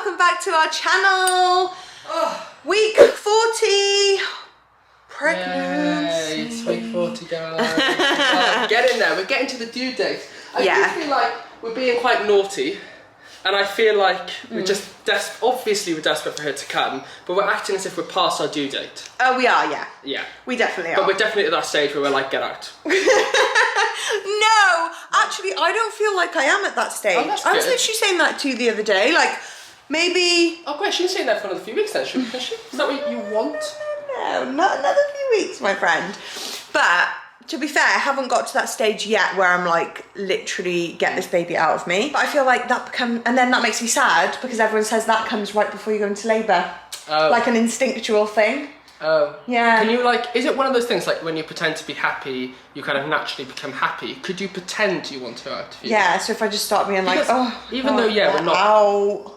welcome back to our channel. Week 40. Pregnancy. Yay, it's week 40, guys. Get in there, we're getting to the due date. I do feel like we're being quite naughty. And I feel like we're just obviously we're desperate for her to come, but we're acting as if we're past our due date. Oh, we are, yeah. Yeah. We definitely are. But we're definitely at that stage where we're like, get out. No, actually, I don't feel like I am at that stage. Oh, that's I was good. literally saying that to you the other day, like, maybe... Oh, great, she's staying there for another few weeks then, shouldn't she? Is that what you want? No, not another few weeks, my friend. But... to be fair, I haven't got to that stage yet where I'm like, literally get this baby out of me. But I feel like that and then that makes me sad because everyone says that comes right before you go into labour. Oh. Like an instinctual thing. Oh. Yeah. Can you like, is it one of those things like when you pretend to be happy, you kind of naturally become happy? Could you pretend you want her out of you? Yeah, so if I just start being like, because even though, yeah, we're not.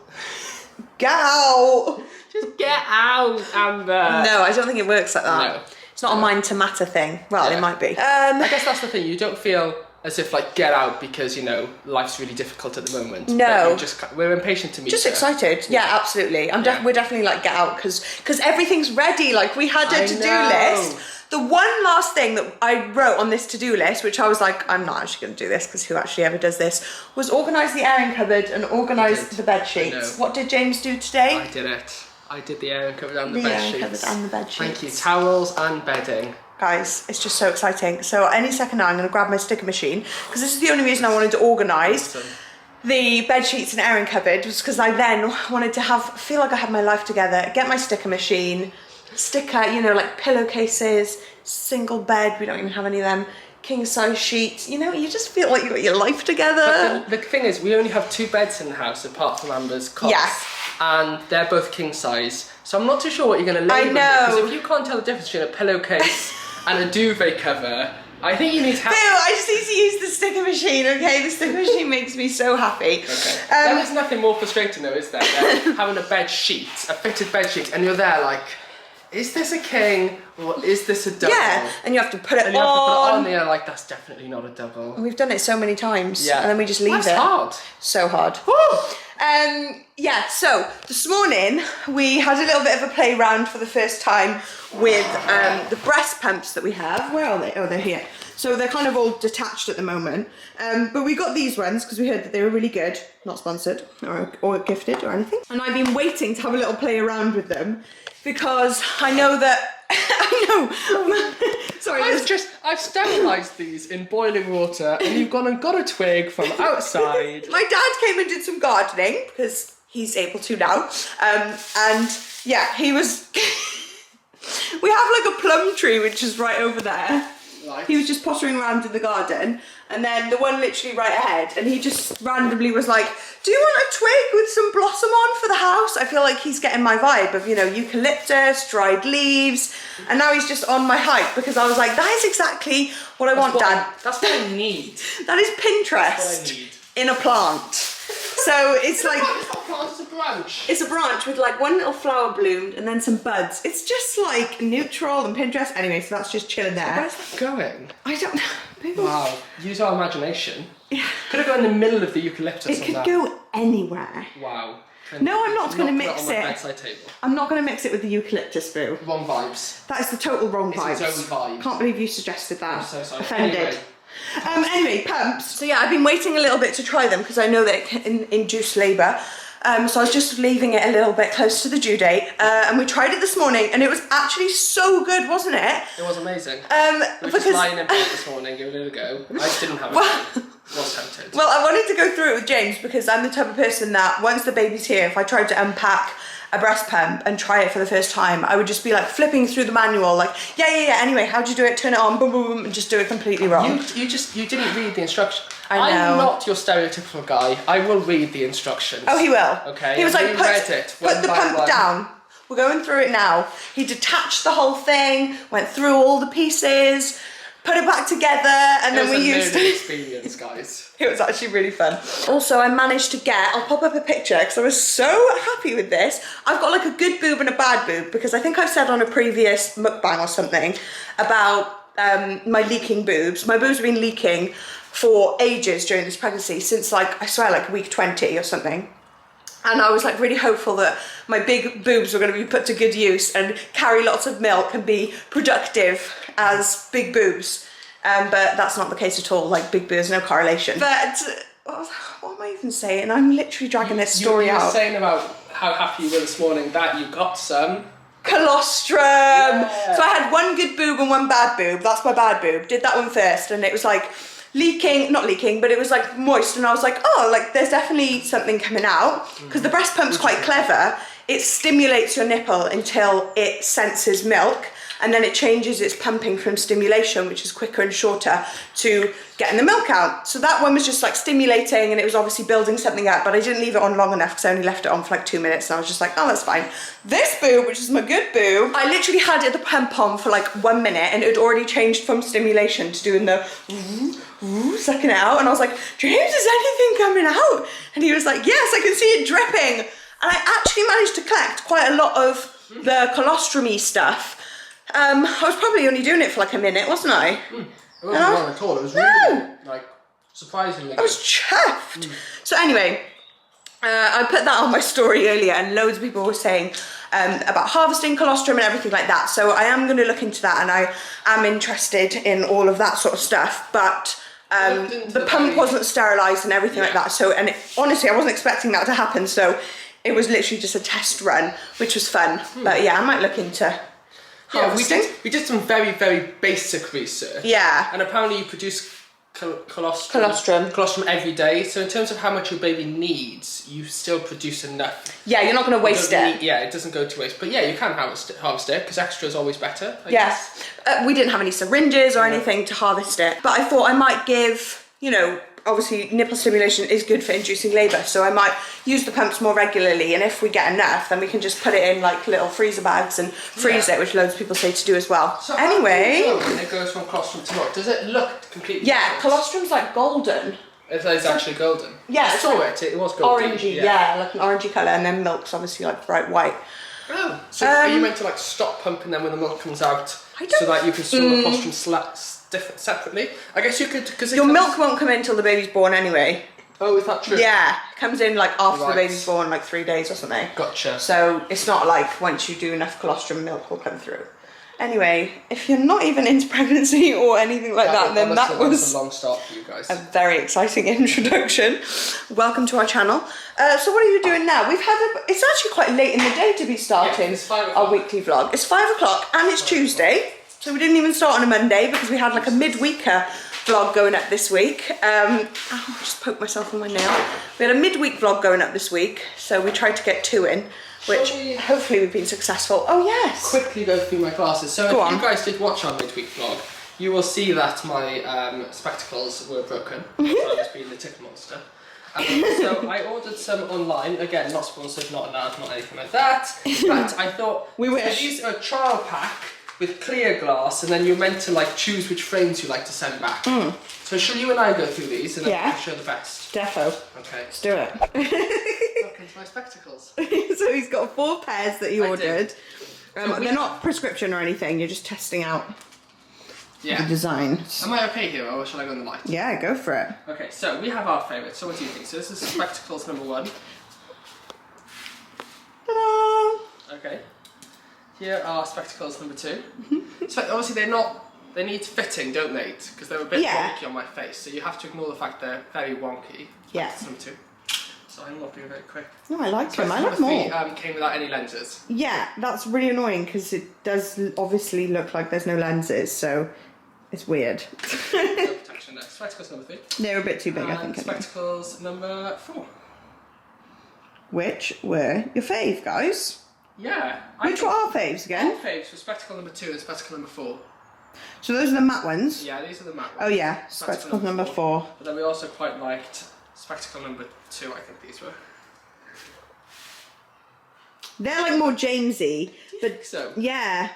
Get out. Just get out, Amber. No, I don't think it works like that. No. It's not a mind to matter thing. Well, it might be. I guess that's the thing. You don't feel as if like get out because, you know, life's really difficult at the moment. No. We're impatient to meet Just her. excited. Yeah, absolutely. We're definitely like get out because everything's ready. Like we had a to-do list. The one last thing that I wrote on this to-do list, which I was like, I'm not actually going to do this because who actually ever does this, was organise the airing cupboard and organise the bed sheets. What did James do today? I did it. I did the airing cupboard and the bed sheets. Thank you. Towels and bedding. Guys, it's just so exciting. So any second now I'm going to grab my sticker machine because this is the only reason I wanted to organise the bed sheets and airing cupboard was because I then wanted to feel like I had my life together, get my sticker machine, sticker, you know, like pillowcases, single bed, we don't even have any of them, king size sheets, you know, you just feel like you got your life together. But the thing is, we only have 2 beds in the house apart from Amber's cot. Yeah. And they're both king size, so I'm not too sure what you're going to label. I know. Because if you can't tell the difference between a pillowcase and a duvet cover, I think you need to have... Bill, I just need to use the sticker machine, okay? The sticker machine makes me so happy. Okay. There is nothing more frustrating though, is there? Having a bed sheet, a fitted bed sheet, and you're there like, is this a king or is this a double? Yeah, and you have to put it on. And you have to put it on, and you're like, that's definitely not a double. We've done it so many times, yeah. and then we just leave it. That's hard. So hard. Woo! Yeah, so this morning we had a little bit of a play round for the first time with the breast pumps that we have. Where are they? Oh, they're here. So they're kind of all detached at the moment. But we got these ones because we heard that they were really good. Not sponsored or gifted or anything. And I've been waiting to have a little play around with them because I know that... I know. Sorry. I've sterilised these in boiling water and you've gone and got a twig from outside. My dad came and did some gardening because he's able to now. And yeah, he was... We have like a plum tree which is right over there. Right. He was just pottering around in the garden and then the one literally right ahead and he just randomly was like, do you want a twig with some blossom on for the house? I feel like he's getting my vibe of, you know, eucalyptus, dried leaves, and now he's just on my hype because I was like, that is exactly what I want, Dad. That's what I need. That is Pinterest in a plant. So it's like... It's a branch. It's a branch with like one little flower bloomed and then some buds. It's just like neutral and Pinterest. Anyway, so that's just chilling there. Where's that going? I don't know. Wow, use our imagination. Yeah. Could have gone in the middle of the eucalyptus. It could go anywhere. Wow. No, I'm not going to mix on the it. bedside table. I'm not going to mix it with the eucalyptus, boo. Wrong vibes. That is the total wrong vibes. It's its own vibe. Can't believe you suggested that. I'm so sorry. Offended. Anyway, pumps. So yeah, I've been waiting a little bit to try them because I know that it can induce labour. So I was just leaving it a little bit close to the due date. And we tried it this morning and it was actually so good, wasn't it? It was amazing. We were just lying in bed this morning, giving it a go. I didn't have it. Was tempted. Well, I wanted to go through it with James because I'm the type of person that once the baby's here, if I tried to unpack a breast pump and try it for the first time, I would just be like flipping through the manual, like, yeah, anyway, how'd you do it? Turn it on, boom, boom, boom, and just do it completely wrong. You didn't read the instructions. I know. I'm not your stereotypical guy. I will read the instructions. Oh, he will. Okay. He was like, read it put the pump down. We're going through it now. He detached the whole thing, went through all the pieces, put it back together, and then we used it. Experience, guys. It was actually really fun. Also, I managed to get, I'll pop up a picture because I was so happy with this. I've got like a good boob and a bad boob because I think I've said on a previous mukbang or something about my leaking boobs. My boobs have been leaking for ages during this pregnancy, since like, I swear, like week 20 or something. And I was like really hopeful that my big boobs were going to be put to good use and carry lots of milk and be productive as big boobs. But that's not the case at all. Like big boobs, no correlation. But what am I even saying? I'm literally dragging this story out. You were saying about how happy you were this morning that you got some colostrum. Yeah. So I had one good boob and one bad boob. That's my bad boob. Did that one first, and it was like not leaking, but it was like moist, and I was like, oh, like there's definitely something coming out, because the breast pump's quite clever. It stimulates your nipple until it senses milk, and then it changes its pumping from stimulation, which is quicker and shorter, to getting the milk out. So that one was just like stimulating, and it was obviously building something up, but I didn't leave it on long enough because I only left it on for like 2 minutes, and I was just like, oh, that's fine. This boob, which is my good boob, I literally had the pump on for like 1 minute, and it had already changed from stimulation to doing the sucking it out, and I was like, James, is anything coming out? And he was like, yes, I can see it dripping. And I actually managed to collect quite a lot of the colostrum-y stuff. I was probably only doing it for like a minute, wasn't I? It wasn't long at all. It was really, like, surprisingly good. I was chuffed. So anyway, I put that on my story earlier, and loads of people were saying about harvesting colostrum and everything like that. So I am going to look into that, and I am interested in all of that sort of stuff. But the pump wasn't sterilised and everything like that. So, and honestly, I wasn't expecting that to happen. So it was literally just a test run, which was fun. But yeah, I might look into harvesting. We did some very, very basic research. Yeah. And apparently you produce colostrum every day. So in terms of how much your baby needs, you still produce enough. Yeah, you're not going to waste it. It doesn't go to waste. But yeah, you can harvest it because extra is always better. I guess. We didn't have any syringes or anything to harvest it. But I thought I might give, you know, obviously nipple stimulation is good for inducing labour, so I might use the pumps more regularly, and if we get enough, then we can just put it in like little freezer bags and freeze it, which loads of people say to do as well. So anyway, when it goes from colostrum to milk, does it look completely different? Colostrum's like golden. It's actually golden. Yeah, I saw it was golden. Orangey, yeah, like an orangey colour, and then milk's obviously like bright white. Oh, so are you meant to like stop pumping them when the milk comes out, so that you can store the colostrum separately? I guess you could, because your milk won't come in until the baby's born anyway. Oh, is that true? Yeah, it comes in like after the baby's born, like 3 days or something. Gotcha. So it's not like once you do enough colostrum, milk will come through. Anyway, if you're not even into pregnancy or anything like that, then that was a long start for you guys. A very exciting introduction. Welcome to our channel. So what are you doing now? It's actually quite late in the day to be starting our weekly vlog. It's 5 o'clock and it's Tuesday. So we didn't even start on a Monday because we had like a midweeker vlog going up this week. I just poked myself on my nail. We had a midweek vlog going up this week, so we tried to get 2 in, which hopefully we've been successful. Oh yes! Quickly go through my glasses. So if you guys did watch our midweek vlog, you will see that my spectacles were broken. So I was being the tick monster. So I ordered some online, again not sponsored, not an ad, not anything like that, but I thought these are a trial pack with clear glass, and then you're meant to like choose which frames you like to send back. So shall you and I go through these and then I'll show the best? Defo. Okay. Let's do it. Look into my spectacles. So he's got 4 pairs that he ordered. They're not prescription or anything, you're just testing out the designs. Am I okay here, or shall I go in the light? Yeah, go for it. Okay, so we have our favourites. So what do you think? So this is spectacles number 1. Ta-da! Okay. Here are spectacles number 2. So obviously they need fitting, don't they? Because they're a bit wonky on my face, so you have to ignore the fact they're very wonky. Yeah. Number 2. So I'm not being very quick. No, I like them. I like more. Came without any lenses. Yeah, that's really annoying because it does obviously look like there's no lenses, so it's weird. No protection there. Spectacles number 3. They're a bit too big, I think. Spectacles number 4. Which were your fave, guys? Yeah. Which were our faves again? Our faves were spectacle number 2 and spectacle number 4. So those are the matte ones? Yeah, these are the matte ones. Oh yeah, spectacle number 4. But then we also quite liked spectacle number 2, I think these were. They're like more Jamesy. But so? Yeah.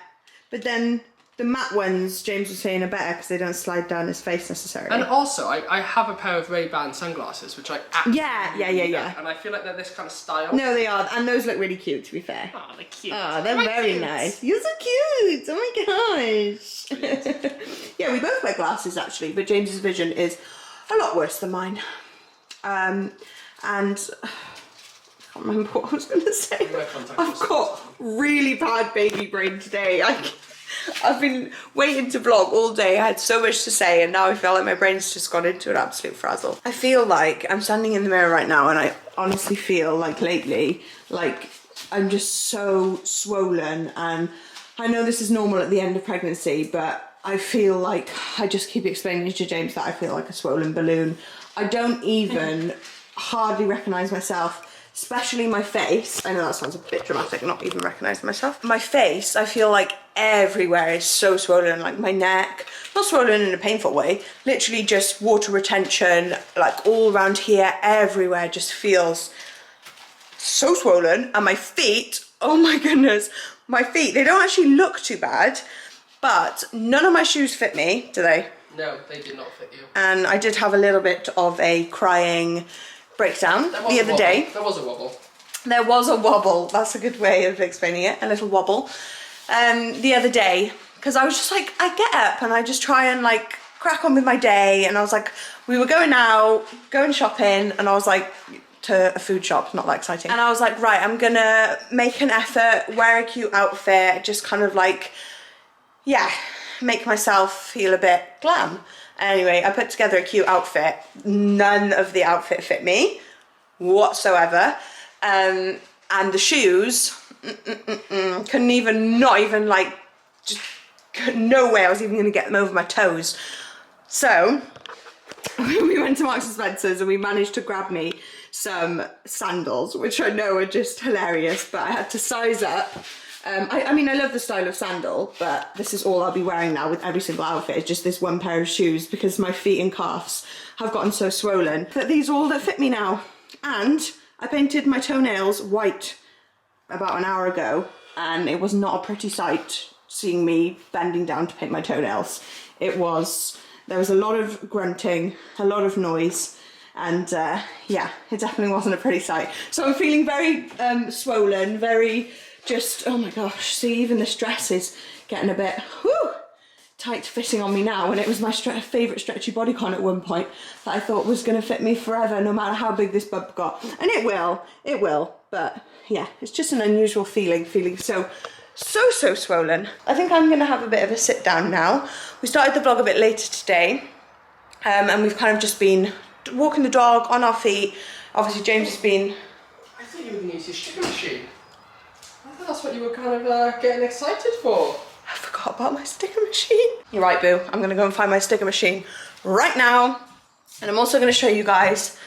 But then the matte ones, James was saying, are better because they don't slide down his face necessarily. And also, I have a pair of Ray-Ban sunglasses, which I absolutely yeah. And I feel like they're this kind of style. No, they are. And those look really cute, to be fair. Oh, they're cute. Oh, they're very nice. You're so cute. Oh my gosh. Yeah, we both wear glasses, actually, but James's vision is a lot worse than mine. And I can't remember what I was going to say. I've got really bad baby brain today. I've been waiting to vlog all day. I had so much to say and now I feel like my brain's just gone into an absolute frazzle. I feel like I'm standing in the mirror right now and I honestly feel like lately, like I'm just so swollen, and I know this is normal at the end of pregnancy, but I feel like, I just keep explaining to James that I feel like a swollen balloon. I don't even hardly recognise myself. Especially my face. I know that sounds a bit dramatic, not even recognising myself. My face, I feel like everywhere is so swollen, like my neck, not swollen in a painful way, literally just water retention, like all around here, everywhere just feels so swollen. And my feet, oh my goodness, my feet, they don't actually look too bad, but none of my shoes fit me, do they? No, they did not fit you. And I did have a little bit of a crying breakdown the other day. There was a wobble. There was a wobble. That's a good way of explaining it. A little wobble. The other day, because I was just like, I get up and I just try and like crack on with my day. And I was like, we were going out, going shopping, and I was like, to a food shop, not that exciting. And I was like, right, I'm gonna make an effort, wear a cute outfit, just kind of like, yeah, make myself feel a bit glam. Anyway, I put together a cute outfit. None of the outfit fit me whatsoever. And the shoes, couldn't even, not even like, just no way I was even gonna get them over my toes. So, we went to Marks and Spencer's and we managed to grab me some sandals, which I know are just hilarious, but I had to size up. I mean, I love the style of sandal, but this is all I'll be wearing now with every single outfit, is just this one pair of shoes, because my feet and calves have gotten so swollen. But these are all that fit me now. And I painted my toenails white about an hour ago, and it was not a pretty sight seeing me bending down to paint my toenails. There was a lot of grunting, a lot of noise, and yeah, it definitely wasn't a pretty sight. So I'm feeling very swollen, very just, oh my gosh, see, even this dress is getting a bit tight fitting on me now, and it was my favourite stretchy bodycon at one point that I thought was going to fit me forever no matter how big this bub got. And it will, but yeah, it's just an unusual feeling so swollen. I think I'm going to have a bit of a sit down now. We started the vlog a bit later today, and we've kind of just been walking the dog on our feet. Obviously James has been... I thought you were going to use your sticker machine. I thought that's what you were kind of getting excited for. I forgot about my sticker machine. You're right, boo. I'm going to go and find my sticker machine right now. And I'm also going to show you guys...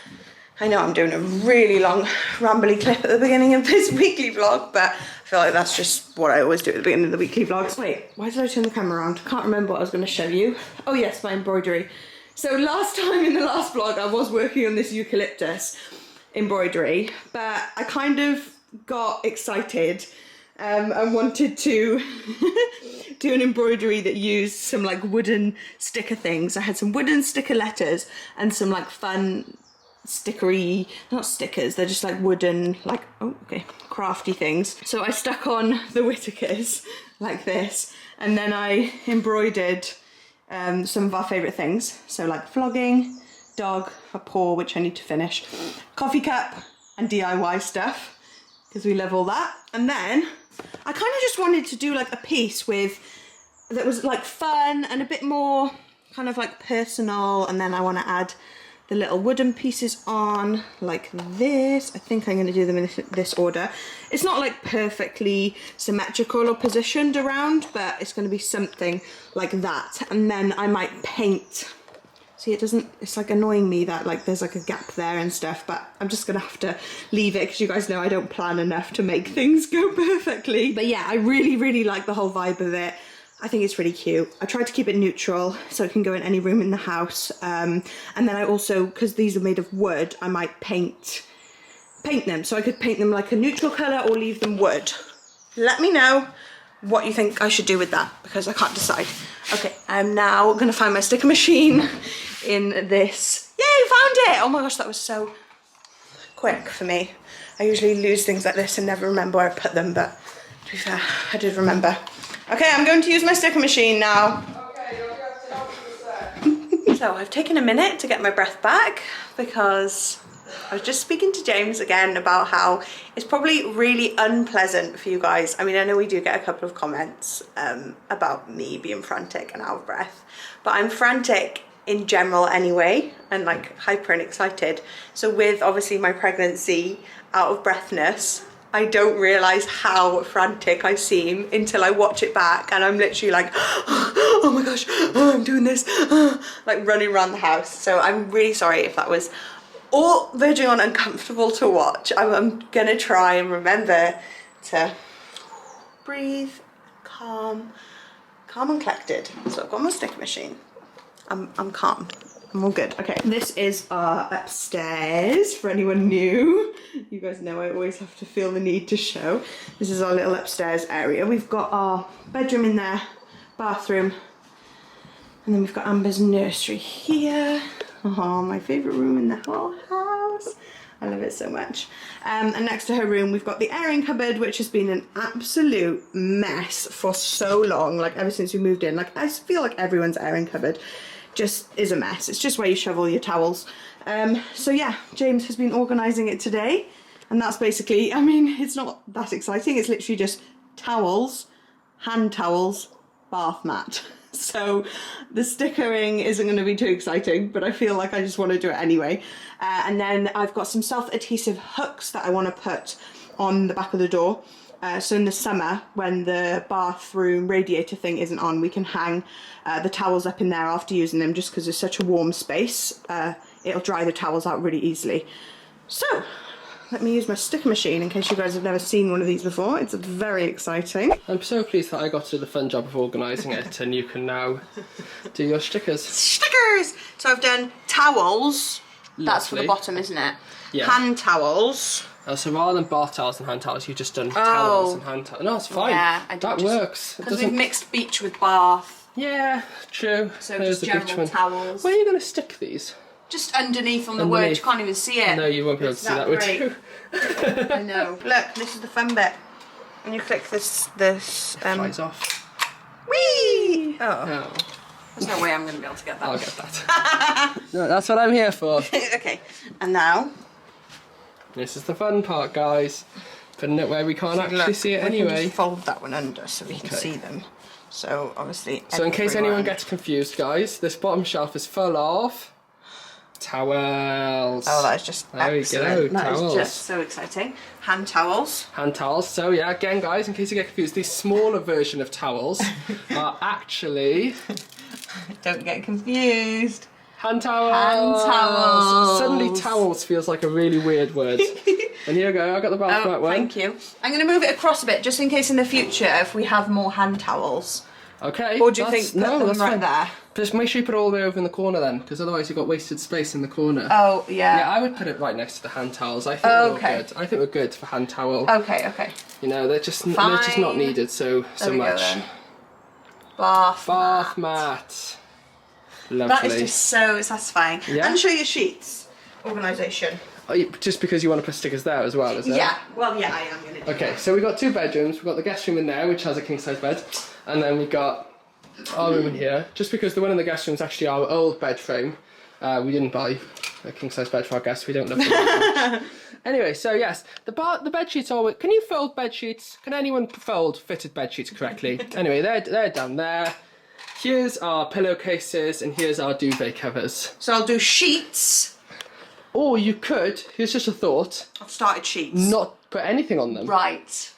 I know I'm doing a really long rambly clip at the beginning of this weekly vlog, but I feel like that's just what I always do at the beginning of the weekly vlogs. Wait, why did I turn the camera around? I can't remember what I was going to show you. Oh yes, my embroidery. So last time in the last vlog, I was working on this eucalyptus embroidery, but I kind of got excited and wanted to do an embroidery that used some like wooden sticker things. I had some wooden sticker letters and some like fun stickery, not stickers, they're just like wooden, like, oh, okay, crafty things. So I stuck on the Whitakers like this, and then I embroidered some of our favourite things. So like flogging, dog, a paw, which I need to finish, coffee cup, and DIY stuff, because we love all that. And then I kind of just wanted to do like a piece that was like fun and a bit more kind of like personal, and then I want to add the little wooden pieces on like this. I think I'm going to do them in this order. It's not like perfectly symmetrical or positioned around, but it's going to be something like that. And then I might paint. See, it's like annoying me that like there's like a gap there and stuff, but I'm just going to have to leave it because you guys know I don't plan enough to make things go perfectly. But yeah, I really, really like the whole vibe of it. I think it's really cute. I tried to keep it neutral so it can go in any room in the house. And then I also, because these are made of wood, I might paint them. So I could paint them like a neutral colour or leave them wood. Let me know what you think I should do with that, because I can't decide. Okay, I'm now gonna find my sticker machine in this. Yay, found it! Oh my gosh, that was so quick for me. I usually lose things like this and never remember where I put them, but to be fair, I did remember. Okay, I'm going to use my sticker machine now. Okay, you'll have to help me with that. So I've taken a minute to get my breath back because I was just speaking to James again about how it's probably really unpleasant for you guys. I mean, I know we do get a couple of comments about me being frantic and out of breath, but I'm frantic in general anyway, and like hyper and excited. So with obviously my pregnancy, out of breathness, I don't realise how frantic I seem until I watch it back, and I'm literally like, oh my gosh, oh, I'm doing this, like running around the house. So I'm really sorry if that was all verging on uncomfortable to watch. I'm gonna try and remember to breathe, calm and collected. So I've got my stick machine. I'm calmed. I'm all good. Okay, this is our upstairs for anyone new. You guys know I always have to feel the need to show. This is our little upstairs area. We've got our bedroom in there, bathroom, and then we've got Amber's nursery here. Oh, my favourite room in the whole house. I love it so much. And next to her room, we've got the airing cupboard, which has been an absolute mess for so long. Like ever since we moved in, like I feel like everyone's airing cupboard just is a mess. It's just where you shovel your towels. So yeah, James has been organising it today, and that's basically, I mean, it's not that exciting. It's literally just towels, hand towels, bath mat. So the stickering isn't going to be too exciting, but I feel like I just want to do it anyway. And then I've got some self-adhesive hooks that I want to put on the back of the door. So in the summer, when the bathroom radiator thing isn't on, we can hang the towels up in there after using them, just because it's such a warm space. It'll dry the towels out really easily. So let me use my sticker machine in case you guys have never seen one of these before. It's very exciting. I'm so pleased that I got to do the fun job of organising it, and you can now do your stickers. Stickers! So I've done towels. Lovely. That's for the bottom, isn't it? Yeah. Hand towels. So rather than bath towels and hand towels, you've just done towels and hand towels. No, it's fine. Yeah, that works. Because we've mixed beach with bath. Yeah, true. So there's just general towels. Where are you going to stick these? Just underneath on the word, you can't even see it. No, you won't be able to see that, would you? I know. Look, this is the fun bit. When you click this flies off. Whee! Oh. There's no way I'm going to be able to get that. I'll get that. No, that's what I'm here for. Okay, and now this is the fun part, guys. Putting it where we can't actually see it anyway. We can just fold that one under so we can see them. So obviously. So in case anyone gets confused, guys, this bottom shelf is full of towels. Oh, that is just excellent. There we go, that towels. is just so exciting. Hand towels. Hand towels. So yeah, again, guys, in case you get confused, these smaller version of towels are actually. Don't get confused. Hand towels. Hand towels. Suddenly, towels feels like a really weird word. And here we go. I got the bath mat one. Thank you. I'm going to move it across a bit just in case in the future if we have more hand towels. Okay. Or do you think put them right there? Just make sure you put it all the way over in the corner then, because otherwise you've got wasted space in the corner. Oh, yeah. Yeah, I would put it right next to the hand towels. I think we're good. I think we're good for hand towel. Okay. You know, they're just not needed so much. Bath mat. Lovely. That is just so satisfying. Yeah. And show your sheets. Organisation. Oh, just because you want to put stickers there as well, is it? Yeah. Well, yeah, I am going to do Okay, so we've got two bedrooms. We've got the guest room in there, which has a king-size bed. And then we've got our room in here. Just because the one in the guest room is actually our old bed frame. We didn't buy a king-size bed for our guests. We don't love them that much. Anyway, so yes, the bed sheets are... Can you fold bed sheets? Can anyone fold fitted bed sheets correctly? Anyway, they're down there. Here's our pillowcases and here's our duvet covers. So I'll do sheets. Or you could, here's just a thought. I've started sheets. Not put anything on them. Right.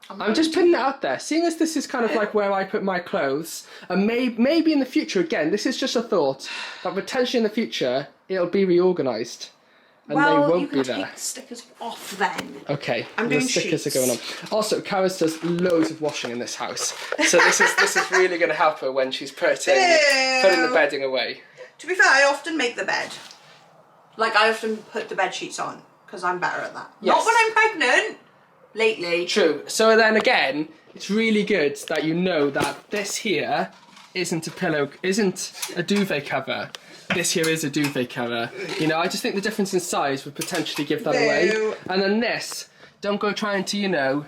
I'm just putting it out there. Seeing as this is kind of like where I put my clothes, and maybe in the future, again, this is just a thought, but potentially in the future, it'll be reorganised. And they won't be there. Take the stickers off then. Okay, I'm doing the stickers sheets. are going on. Also, Carys does loads of washing in this house, so this is really going to help her when she's putting the bedding away. To be fair, I often make the bed. Like I often put the bed sheets on because I'm better at that. Yes. Not when I'm pregnant. Lately. True. So then again, it's really good that you know that this here isn't a duvet cover. This here is a duvet cover. You know, I just think the difference in size would potentially give that away. And then this, don't go trying to, you know,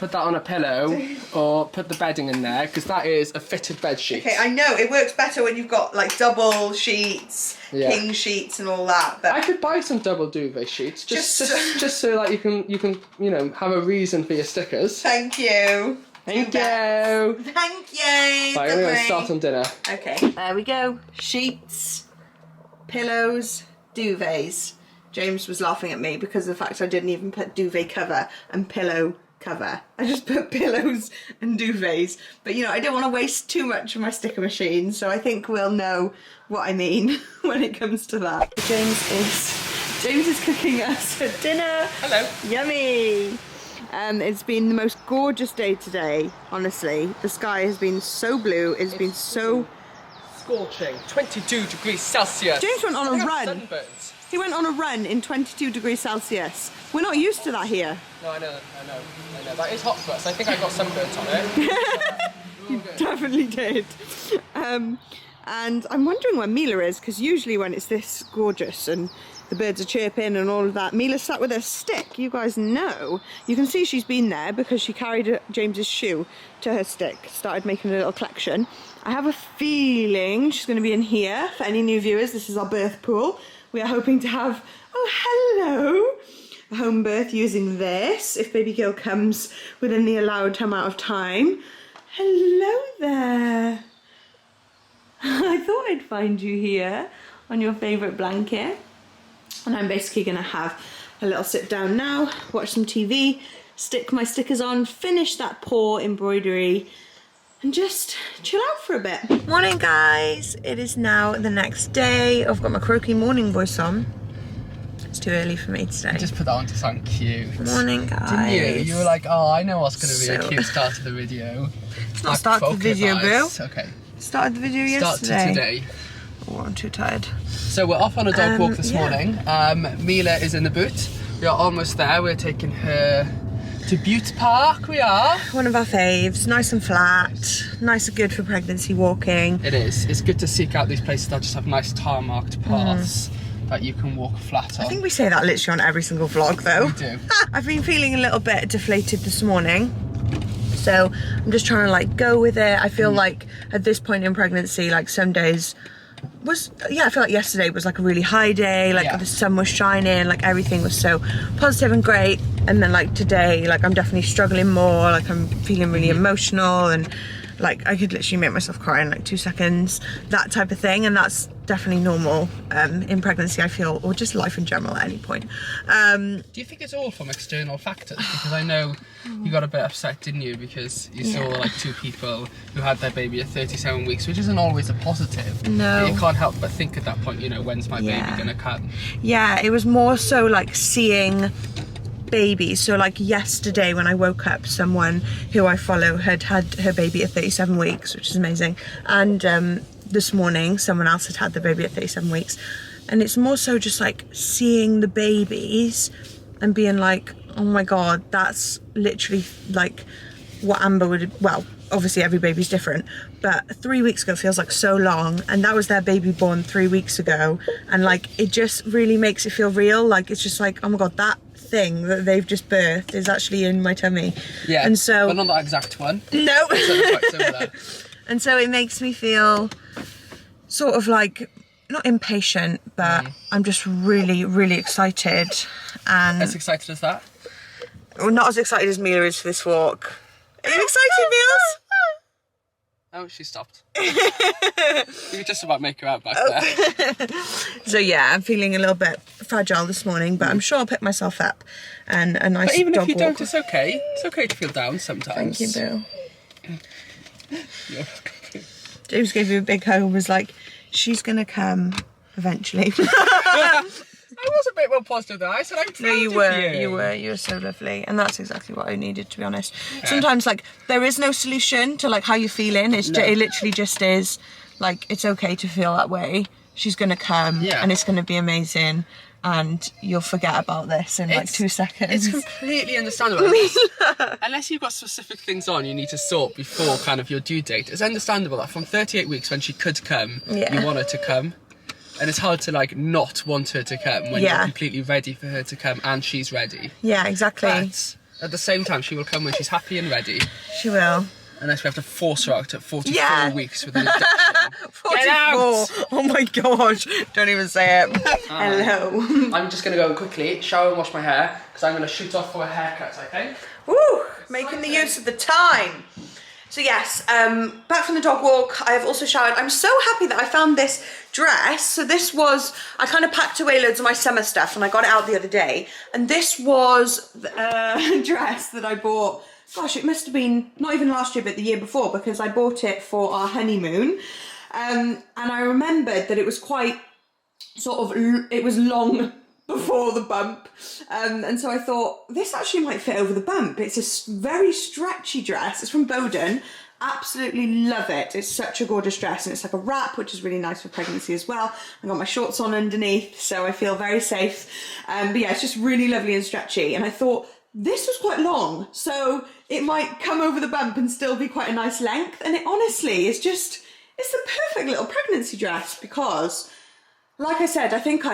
put that on a pillow or put the bedding in there, because that is a fitted bed sheet. Okay, I know it works better when you've got like double sheets, king sheets, and all that. But I could buy some double duvet sheets just so like you can have a reason for your stickers. Thank you. Thank you. Thank you. Right, we're going to start on dinner. Okay. There we go. Sheets, pillows, duvets. James was laughing at me because of the fact I didn't even put duvet cover and pillow cover. I just put pillows and duvets. But I don't want to waste too much of my sticker machine, so I think we'll know what I mean when it comes to that. James is cooking us for dinner. Hello. Yummy. It's been the most gorgeous day today, honestly. The sky has been so blue, it's been so... Scorching, 22 degrees Celsius. James went on a run. Sunburns. He went on a run in 22 degrees Celsius. We're not used to that here. No, I know. That is hot for us. I think I got sunburns on it. You definitely did. And I'm wondering where Mila is, because usually when it's this gorgeous and the birds are chirping and all of that, Mila sat with her stick. You guys know. You can see she's been there because she carried James's shoe to her stick, started making a little collection. I have a feeling she's going to be in here. For any new viewers, this is our birth pool. We are hoping to have, hello, a home birth using this, if baby girl comes within the allowed amount of time. Hello there. I thought I'd find you here on your favourite blanket. And I'm basically going to have a little sit down now, watch some TV, stick my stickers on, finish that paw embroidery, and just chill out for a bit. Morning, guys. It is now the next day. I've got my croaky morning voice on. It's too early for me today. I just put that on to sound cute. Morning, guys. Didn't you? You were like, oh, I know what's going to be a cute start to the video. It's not start the video, boo. Okay. Started the video yesterday. Start to today. Oh, I'm too tired. So we're off on a dog walk this morning. Mila is in the boot. We are almost there. We're taking her to Butte Park. We are. One of our faves. Nice and flat. Nice and good for pregnancy walking. It is. It's good to seek out these places that just have nice tarmacked paths that you can walk flat on. I think we say that literally on every single vlog though. We do. I've been feeling a little bit deflated this morning. So I'm just trying to like go with it. I feel like at this point in pregnancy, like some days I feel like yesterday was like a really high day, like the sun was shining, like everything was so positive and great, and then like today, like I'm definitely struggling more, like I'm feeling really emotional, and like I could literally make myself cry in like 2 seconds, that type of thing, and that's definitely normal in pregnancy, I feel, or just life in general at any point. Do you think it's all from external factors? Because I know you got a bit upset, didn't you, because you saw like 2 people who had their baby at 37 weeks, which isn't always a positive. No. But you can't help but think at that point, when's my baby gonna come? Yeah, it was more so like seeing babies. So like yesterday when I woke up, someone who I follow had her baby at 37 weeks, which is amazing, and this morning someone else had had the baby at 37 weeks, and it's more so just like seeing the babies and being like, oh my god, that's literally like what Amber would, well, obviously every baby's different, but 3 weeks ago feels like so long, and that was their baby born 3 weeks ago, and like it just really makes it feel real. Like it's just like, oh my god, that thing that they've just birthed is actually in my tummy. Yeah, and so, but not that exact one. No. Similar. And so it makes me feel sort of like, not impatient, but I'm just really, really excited. And as excited as that? Well, not as excited as Mila is for this walk. Are you excited, Meals? Oh, she stopped. You could just about make her out back there. So yeah, I'm feeling a little bit fragile this morning, but I'm sure I'll pick myself up. And a nice But even dog if you walk. don't, it's okay. It's okay to feel down sometimes. Thank you, Boo. James gave you a big hug and was like, she's gonna come eventually. I was a bit more positive than I said. I'm proud of you were so lovely, and that's exactly what I needed, to be honest. Yeah. Sometimes like there is no solution to like how you're feeling. It literally just is like, it's okay to feel that way. She's gonna come, and it's gonna be amazing, and you'll forget about this in like 2 seconds. It's completely understandable. Unless you've got specific things on you need to sort before kind of your due date. It's understandable that from 38 weeks when she could come, you want her to come. And it's hard to like not want her to come when you're completely ready for her to come and she's ready. Yeah, exactly. But at the same time, she will come when she's happy and ready. She will. Unless we have to force her out at 44 weeks with an induction. 44. Get out! Oh my gosh, don't even say it. Hello. I'm just going to go in quickly, shower and wash my hair, because I'm going to shoot off for a haircut, I think. Woo! Making the use of the time. So yes, back from the dog walk, I have also showered. I'm so happy that I found this dress. So this was, I kind of packed away loads of my summer stuff and I got it out the other day. And this was a dress that I bought, gosh, it must have been not even last year, but the year before, because I bought it for our honeymoon. And I remembered that it was quite it was long before the bump. And so I thought, this actually might fit over the bump. It's a very stretchy dress. It's from Bowden. Absolutely love it. It's such a gorgeous dress, and it's like a wrap, which is really nice for pregnancy as well. I got my shorts on underneath, so I feel very safe. But yeah, it's just really lovely and stretchy. And I thought, this was quite long, so it might come over the bump and still be quite a nice length. And it honestly is just, it's the perfect little pregnancy dress because, like I said, I think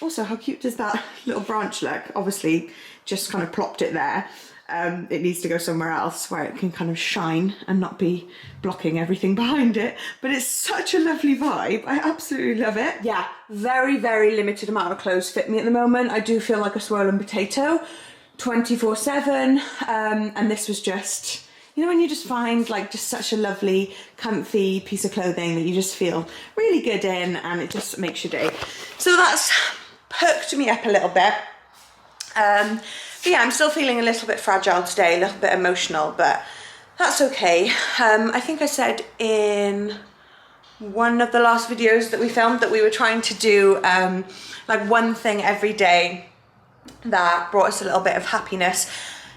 also, how cute does that little branch look? Obviously, just kind of plopped it there. It needs to go somewhere else where it can kind of shine and not be blocking everything behind it. But it's such a lovely vibe. I absolutely love it. Yeah, very, very limited amount of clothes fit me at the moment. I do feel like a swollen potato 24/7. And this was just, you know, when you just find like just such a lovely, comfy piece of clothing that you just feel really good in, and it just makes your day. So that's perked me up a little bit. But yeah, I'm still feeling a little bit fragile today, a little bit emotional, but that's okay. I think I said in one of the last videos that we filmed that we were trying to do like one thing every day that brought us a little bit of happiness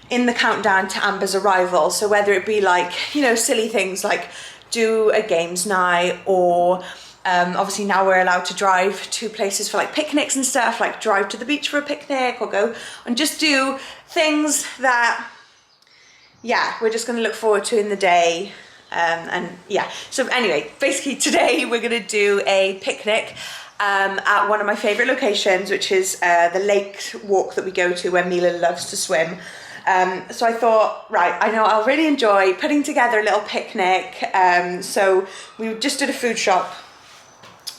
in the countdown to Amber's arrival. So whether it be like, you know, silly things like do a games night, or obviously now we're allowed to drive to places for like picnics and stuff, like drive to the beach for a picnic, or go and just do things that, yeah, we're just going to look forward to in the day. And yeah, so anyway, basically today we're going to do a picnic at one of my favourite locations, which is the lake walk that we go to where Mila loves to swim. So I thought, right, I know I'll really enjoy putting together a little picnic. So we just did a food shop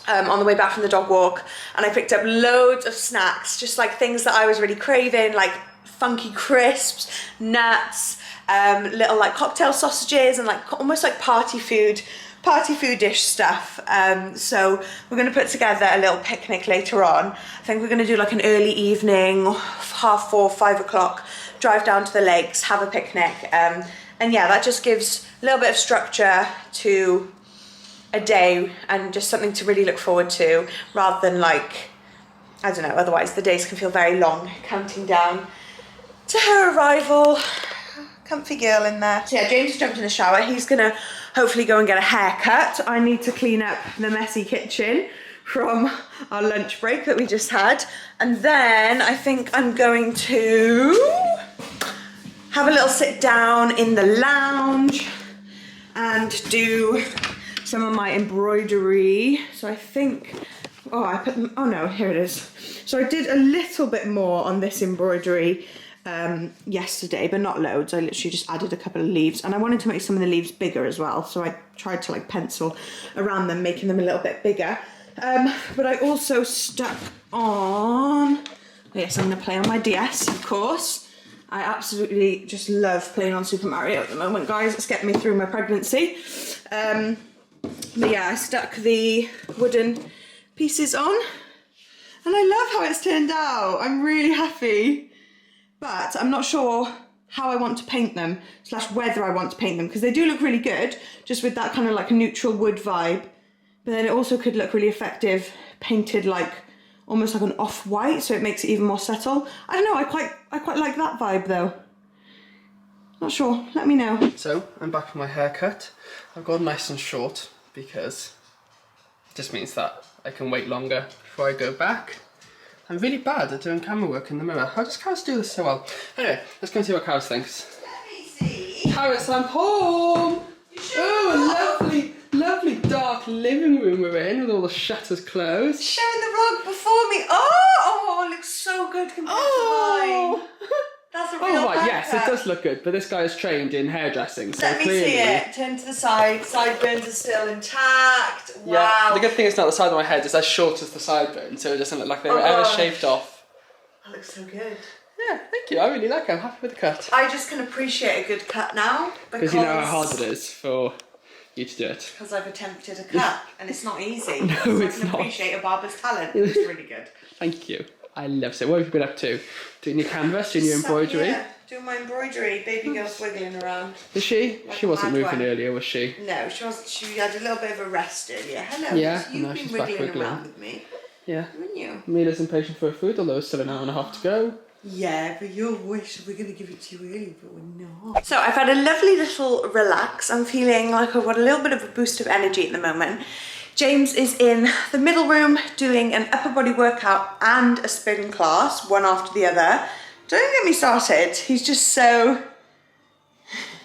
on the way back from the dog walk, and I picked up loads of snacks, just like things that I was really craving, like funky crisps, nuts, little like cocktail sausages, and like almost like party food-ish stuff. So we're going to put together a little picnic later on. I think we're going to do like an early evening, 4:30, 5 o'clock, drive down to the lakes, have a picnic, and yeah, that just gives a little bit of structure to a day and just something to really look forward to, rather than like, I don't know, otherwise the days can feel very long, counting down to her arrival. Comfy girl in there. So yeah, James has jumped in the shower. He's gonna hopefully go and get a haircut. I need to clean up the messy kitchen from our lunch break that we just had, and then I think I'm going to have a little sit down in the lounge and do some of my embroidery. So I think, oh, I put them, oh no, here it is. So I did a little bit more on this embroidery yesterday, but not loads. I literally just added a couple of leaves, and I wanted to make some of the leaves bigger as well, so I tried to like pencil around them, making them a little bit bigger. But I also stuck on, yes, I'm going to play on my DS, of course. I absolutely just love playing on Super Mario at the moment, guys. It's getting me through my pregnancy. But yeah, I stuck the wooden pieces on, and I love how it's turned out. I'm really happy. But I'm not sure how I want to paint them, / whether I want to paint them, because they do look really good, just with that kind of like neutral wood vibe. But then it also could look really effective painted like almost like an off-white, so it makes it even more subtle. I don't know, I quite like that vibe though. Not sure, let me know. So, I'm back with my haircut. I've gone nice and short because it just means that I can wait longer before I go back. I'm really bad at doing camera work in the mirror. How does Carys do this so well? Anyway, let's go and see what Carys thinks. Let me see. Carys, I'm home! Oh, a lovely dark living room we're in with all the shutters closed. Showing the vlog before me. Oh, it looks so good compared to mine. That's a real right, Yes, it does look good, but this guy is trained in hairdressing, so Let me clearly... see it. Turn to the side. Sideburns are still intact. Wow. Yeah, the good thing is now the side of my head is as short as the sideburn, so it doesn't look like they were ever shaved off. That looks so good. Yeah, thank you. I really like it. I'm happy with the cut. I just can appreciate a good cut now. Because you know how hard it is for you to do it. Because I've attempted a cut, and it's not easy. No, so it's I can not. appreciate a barber's talent. It's really good. Thank you. I love it. What have you been up to? Doing your canvas, doing your embroidery? Yeah, doing my embroidery. Baby girl's wiggling around. Is she? Like She wasn't mad moving one. earlier, was she? No, she wasn't. She had a little bit of a rest earlier. Hello. Yeah, You've no, been she's back wiggling wiggling. around with me, Yeah. haven't you? Mila's impatient for her food, although it's still an hour and a half to go. Yeah, but your wish, we're going to give it to you early, but we're not. So I've had a lovely little relax. I'm feeling like I've got a little bit of a boost of energy at the moment. James is in the middle room doing an upper body workout and a spin class, one after the other. Don't get me started. He's just so...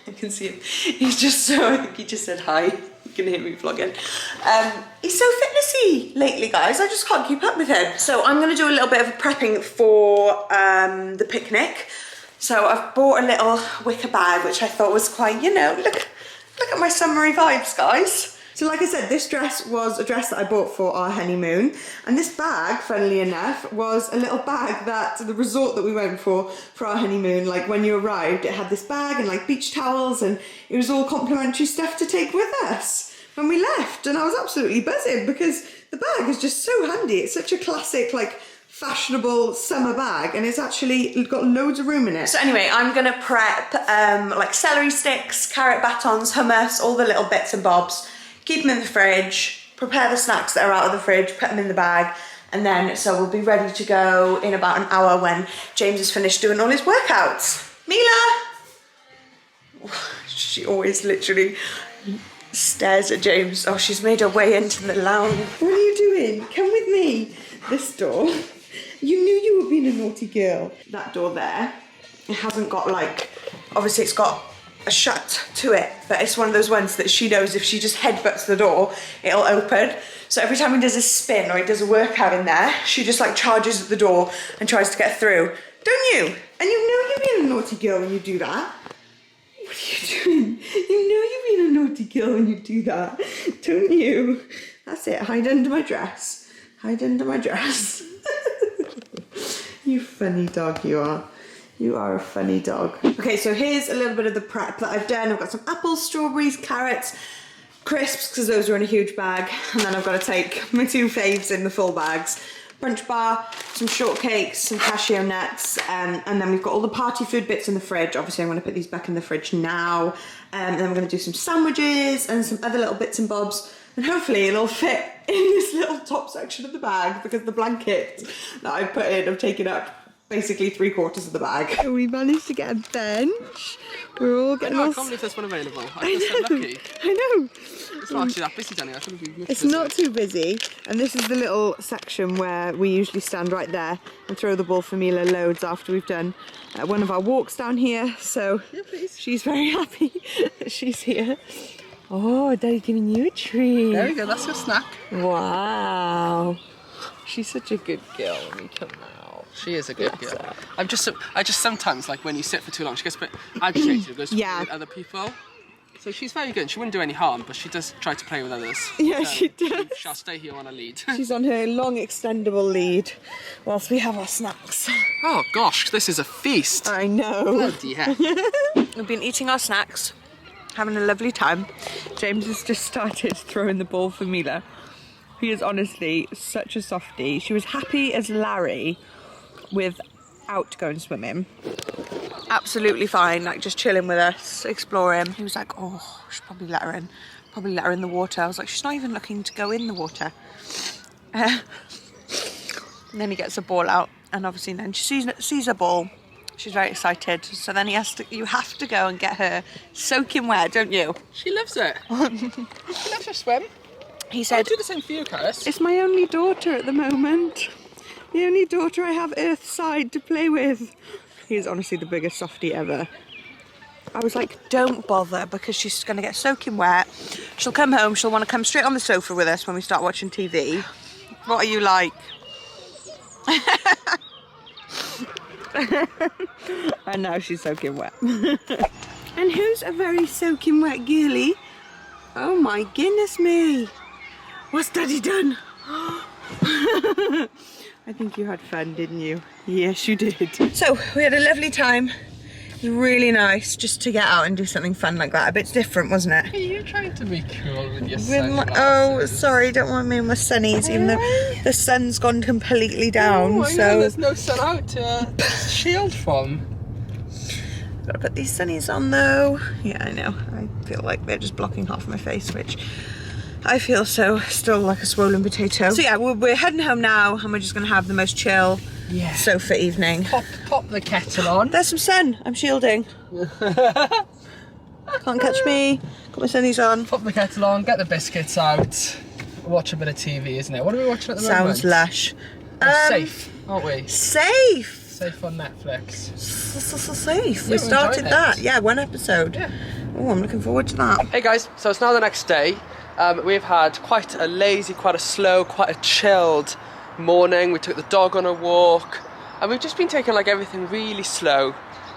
I can see him. He's just so... I think he just said hi. You can hear me vlogging. He's so fitnessy lately, guys. I just can't keep up with him. So I'm going to do a little bit of prepping for the picnic. So I've bought a little wicker bag, which I thought was quite, you know, look at my summery vibes, guys. So like I said, this dress was a dress that I bought for our honeymoon. And this bag, funnily enough, was a little bag that the resort that we went for our honeymoon, like when you arrived, it had this bag and like beach towels, and it was all complimentary stuff to take with us when we left. And I was absolutely buzzing because the bag is just so handy. It's such a classic, like, fashionable summer bag, and it's actually got loads of room in it. So anyway, I'm gonna prep like celery sticks, carrot batons, hummus, all the little bits and bobs. Keep them in the fridge, prepare the snacks that are out of the fridge, put them in the bag, and then so we'll be ready to go in about an hour when James has finished doing all his workouts. Mila! She always literally stares at James. Oh, she's made her way into the lounge. What are you doing? Come with me. This door. You knew you were being a naughty girl. That door there, it hasn't got like, obviously it's got a shut to it, but it's one of those ones that she knows if she just headbutts the door, it'll open. So every time he does a spin or he does a workout in there, she just like charges at the door and tries to get through. Don't you? And you know you're being a naughty girl when you do that. What are you doing? You know you're being a naughty girl when you do that, don't you? That's it, hide under my dress. Hide under my dress. You funny dog you are. You are a funny dog. Okay, so here's a little bit of the prep that I've done. I've got some apples, strawberries, carrots, crisps, because those are in a huge bag. And then I've got to take my two faves in the full bags. Brunch bar, some shortcakes, some cashew nuts, and then we've got all the party food bits in the fridge. Obviously, I'm going to put these back in the fridge now. And then we're going to do some sandwiches and some other little bits and bobs. And hopefully it'll fit in this little top section of the bag, because the blanket that I put in have taken up basically 3/4 of the bag. We managed to get a bench. We're all getting I can't believe there's one available. I feel so lucky. I know. It's not actually that busy down here. I shouldn't be It's not too busy. And this is the little section where we usually stand right there and throw the ball for Mila loads after we've done one of our walks down here. So yeah, she's very happy that she's here. Oh, Daddy's giving you a treat. There we go, that's your snack. Wow. She's such a good girl when we come out. She is a good girl. I just sometimes, like when you sit for too long, she gets a bit agitated, goes to play with other people. So she's very good. She wouldn't do any harm, but she does try to play with others. Yeah, she does. She shall stay here on a lead. She's on her long extendable lead whilst we have our snacks. Oh gosh, this is a feast. I know. Bloody hell. We've been eating our snacks, having a lovely time. James has just started throwing the ball for Mila. He is honestly such a softie. She was happy as Larry without going swimming. Absolutely fine, like just chilling with us, exploring. He was like, oh, I should probably let her in. Probably let her in the water. I was like, she's not even looking to go in the water. And then he gets a ball out, and obviously then she sees a ball. She's very excited. So then you have to go and get her soaking wet, don't you? She loves it. She loves to swim. He said, I'll do the same for you, Carys. it's my only daughter at the moment. The only daughter I have earthside to play with. He is honestly the biggest softie ever. I was like, don't bother, because she's going to get soaking wet. She'll come home, she'll want to come straight on the sofa with us when we start watching TV. What are you like? And now she's soaking wet. And who's a very soaking wet girly? Oh my goodness me. What's Daddy done? I think you had fun, didn't you? Yes, you did. So we had a lovely time. It was really nice just to get out and do something fun like that. A bit different, wasn't it? Are you trying to be cool with your sunglasses? Oh, sorry, don't want me and my sunnies, even though the sun's gone completely down. Oh, I know, there's no sun out to shield from. Gotta put these sunnies on though. Yeah, I know. I feel like they're just blocking half my face, which I feel still like a swollen potato. So yeah, we're heading home now and we're just gonna have the most chill sofa evening. Pop the kettle on. There's some sun. I'm shielding. Can't catch me. Got my sunnies on. Pop the kettle on, get the biscuits out, watch a bit of TV, isn't it? What are we watching at the moment? Sounds lush. We're safe, aren't we? Safe. Safe on Netflix. Safe. We started that. Yeah, 1 episode. Yeah. Oh, I'm looking forward to that. Hey guys, so it's now the next day. We've had quite a lazy, quite a slow, quite a chilled morning. We took the dog on a walk and we've just been taking like everything really slow.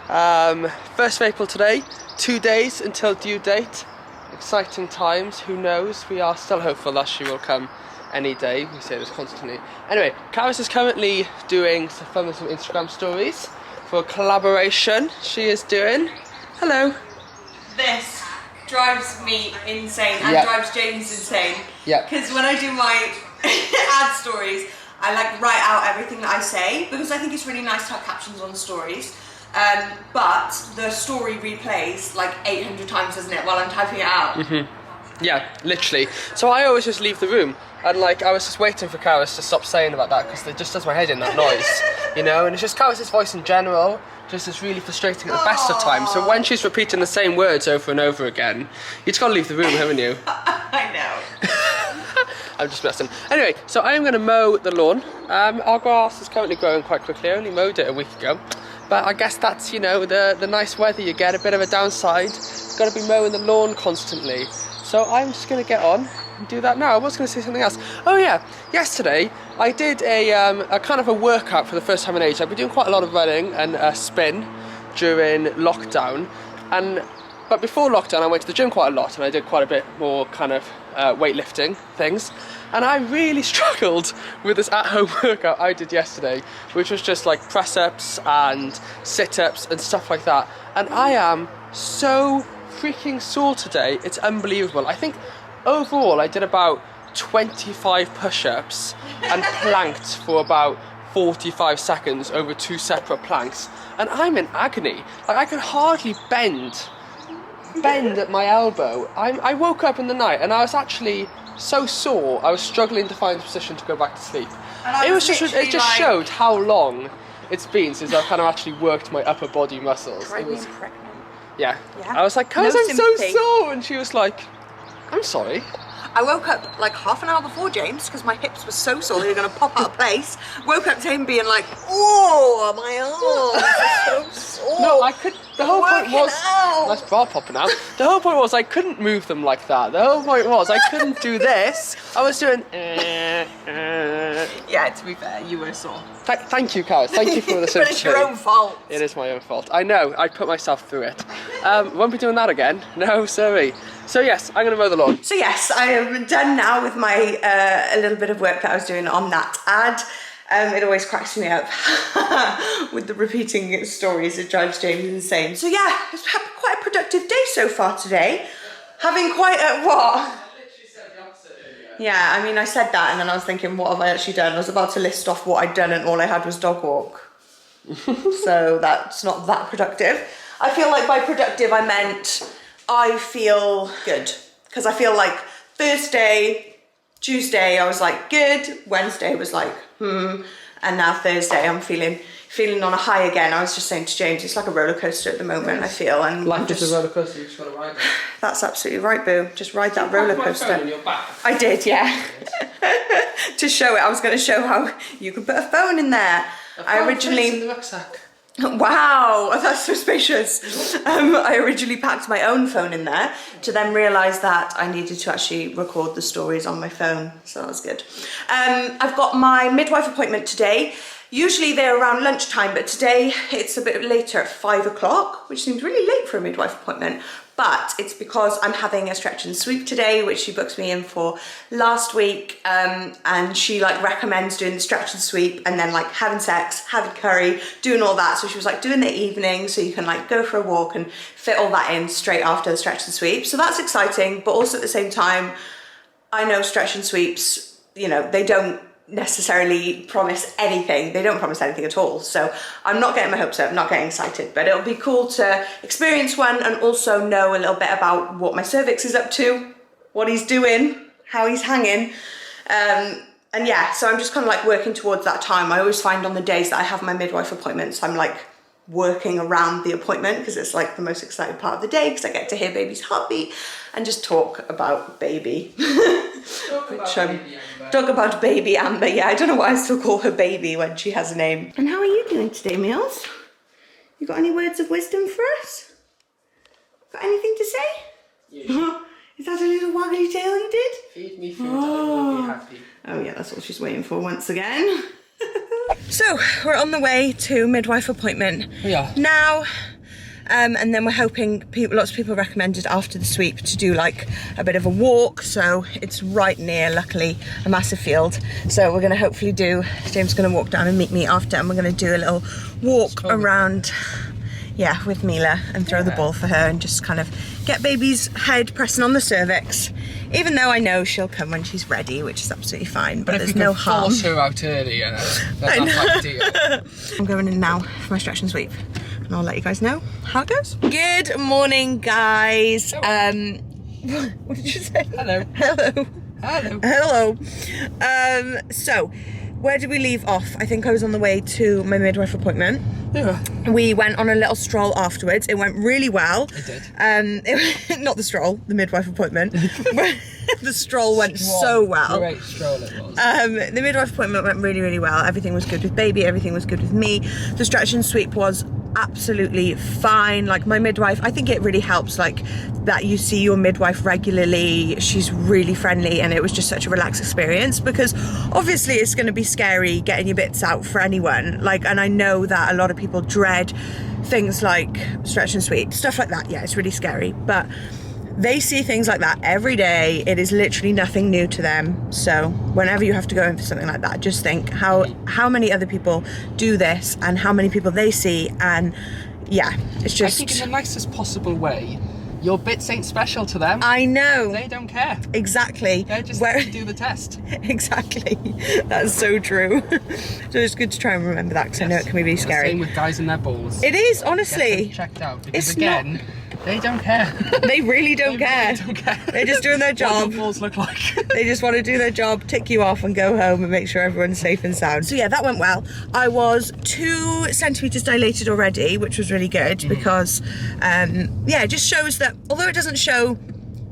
1st of April today, 2 days until due date. Exciting times, who knows? We are still hopeful that she will come any day. We say this constantly. Anyway, Carys is currently doing some fun with some Instagram stories for a collaboration she is doing. Hello. This drives me insane and drives James insane. Yeah. Because when I do my ad stories, I like write out everything that I say because I think it's really nice to have captions on stories. But the story replays like 800 times, doesn't it, while I'm typing it out? Mm-hmm. Yeah, literally. So I always just leave the room. And like, I was just waiting for Carys to stop saying about that because it just does my head in, that noise, you know? And it's just Carys' voice in general, just is really frustrating at the best of times. So when she's repeating the same words over and over again, you just gotta leave the room, haven't you? I know. I'm just messing. Anyway, so I am gonna mow the lawn. Our grass is currently growing quite quickly. I only mowed it a week ago. But I guess that's, you know, the nice weather you get, a bit of a downside. You've got to be mowing the lawn constantly. So I'm just going to get on and do that now. I was going to say something else. Oh yeah, yesterday I did a kind of a workout for the first time in ages. I've been doing quite a lot of running and spin during lockdown. But before lockdown I went to the gym quite a lot and I did quite a bit more kind of weightlifting things. And I really struggled with this at-home workout I did yesterday, which was just like press-ups and sit-ups and stuff like that. And I am so freaking sore today, it's unbelievable. I think overall I did about 25 push-ups and planked for about 45 seconds over 2 separate planks. And I'm in agony. Like I could hardly bend at my elbow. I woke up in the night and I was actually so sore, I was struggling to find a position to go back to sleep. It just showed how long it's been since I've kind of actually worked my upper body muscles. Yeah. I was like, Carys, I'm so sore, and she was like, I'm sorry. I woke up like half an hour before James because my hips were so sore they were going to pop out of place. Woke up to him being like, oh, my arms are so sore. No, I could. The whole point was, nice bra popping out. The whole point was I couldn't move them like that. The whole point was I couldn't do this. I was doing. Yeah, to be fair, you were sore. Thank you, Carys. Thank you for the sympathy. But it's your own fault. It is my own fault. I know. I put myself through it. Won't be doing that again. No, sorry. So yes, I'm going to mow the lawn. So yes, I am done now with my a little bit of work that I was doing on that ad. It always cracks me up with the repeating stories. It drives James insane. So yeah, it's had quite a productive day so far today. Having quite a what? Yeah, I mean, I said that and then I was thinking, what have I actually done? I was about to list off what I'd done and all I had was dog walk. So that's not that productive. I feel like by productive I meant I feel good. Because I feel like Thursday, Tuesday I was like good, Wednesday was like and now Thursday I'm feeling on a high again. I was just saying to James, it's like a roller coaster at the moment, I feel. And life is a roller coaster, you just got to ride it. That's absolutely right, boo. Just ride that roller coaster. Phone in your back. I did, yeah. To show it, I was going to show how you can put a phone in there. I originally in the rucksack. Wow, that's so spacious. I originally packed my own phone in there to then realise that I needed to actually record the stories on my phone, so that was good. I've got my midwife appointment today. Usually they're around lunchtime, but today it's a bit later at 5 o'clock, which seems really late for a midwife appointment. But it's because I'm having a stretch and sweep today, which she booked me in for last week. And she like recommends doing the stretch and sweep and then like having sex, having curry, doing all that. So she was like doing the evening so you can like go for a walk and fit all that in straight after the stretch and sweep. So that's exciting, but also at the same time, I know stretch and sweeps, you know, they don't necessarily promise anything. They don't promise anything at all. So I'm not getting my hopes up, not getting excited, but it'll be cool to experience one and also know a little bit about what my cervix is up to, what he's doing, how he's hanging. And yeah, so I'm just kind of like working towards that time. I always find on the days that I have my midwife appointments, I'm like working around the appointment because it's like the most exciting part of the day because I get to hear baby's heartbeat and just talk about baby. Talk about baby Amber. Yeah, I don't know why I still call her baby when she has a name. And how are you doing today, Meals? You got any words of wisdom for us? Got anything to say? Yeah. Is that a little waggly tail you did? Feed me food, I will be happy. Oh yeah, that's all she's waiting for once again. So we're on the way to midwife appointment. We are. Now. And then we're hoping, lots of people recommended after the sweep to do like a bit of a walk. So it's right near, luckily, a massive field. So we're going to hopefully do, James is going to walk down and meet me after, and we're going to do a little walk around, yeah, with Mila and throw the ball for her and just kind of get baby's head pressing on the cervix. Even though I know she'll come when she's ready, which is absolutely fine, but there's no harm. Force her out earlier, that's not ideal. I'm going in now for my stretch and sweep. And I'll let you guys know how it goes. Good morning, guys. What did you say? Hello. Hello. Hello. Hello. So, where did we leave off? I think I was on the way to my midwife appointment. Yeah. We went on a little stroll afterwards. It went really well. It did. Not the stroll, the midwife appointment. The stroll went so well. Great stroll it was. The midwife appointment went really, really well. Everything was good with baby. Everything was good with me. The stretch and sweep was absolutely fine. Like my midwife, I think it really helps like that you see your midwife regularly. She's really friendly and it was just such a relaxed experience because obviously it's going to be scary getting your bits out for anyone. Like, and I know that a lot of people dread things like stretch and sweep, stuff like that. Yeah, it's really scary, but they see things like that every day. It is literally nothing new to them. So whenever you have to go in for something like that, just think how many other people do this and how many people they see. And yeah, it's just... I think in the nicest possible way, your bits ain't special to them. I know. They don't care. Exactly. They're just there to do the test. Exactly. That's so true. So it's good to try and remember that because I know it can be really scary. Same with guys and their balls. It is, honestly. Get them checked out because again... They don't care. They really don't care. Really don't care. They're just doing their job. What your balls look like. They just want to do their job, tick you off and go home and make sure everyone's safe and sound. So yeah, that went well. I was 2 centimetres dilated already, which was really good because, yeah, it just shows that although it doesn't show,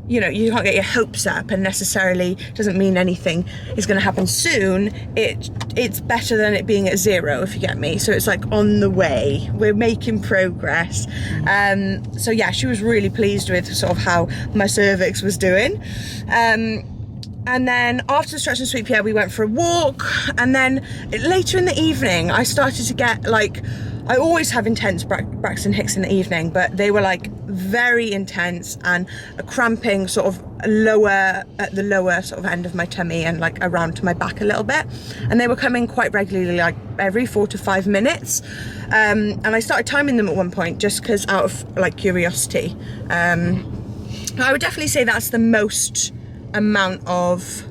you know, you can't get your hopes up and necessarily doesn't mean anything is going to happen soon, it's better than it being at 0, if you get me. So it's like on the way, we're making progress. So yeah, she was really pleased with sort of how my cervix was doing. And then after the stretch and sweep, yeah, we went for a walk. And then later in the evening, I started to get like, I always have intense Braxton Hicks in the evening, but they were like very intense and a cramping sort of at the lower sort of end of my tummy and like around to my back a little bit. And they were coming quite regularly, like every 4 to 5 minutes. And I started timing them at one point just because out of like curiosity. I would definitely say that's the most amount of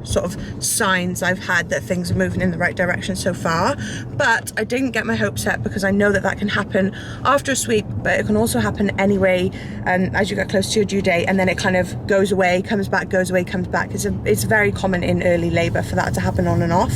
sort of signs I've had that things are moving in the right direction so far, but I didn't get my hopes up because I know that that can happen after a sweep, but it can also happen anyway as you get close to your due date, and then it kind of goes away, comes back, goes away, comes back. It's very common in early labour for that to happen on and off.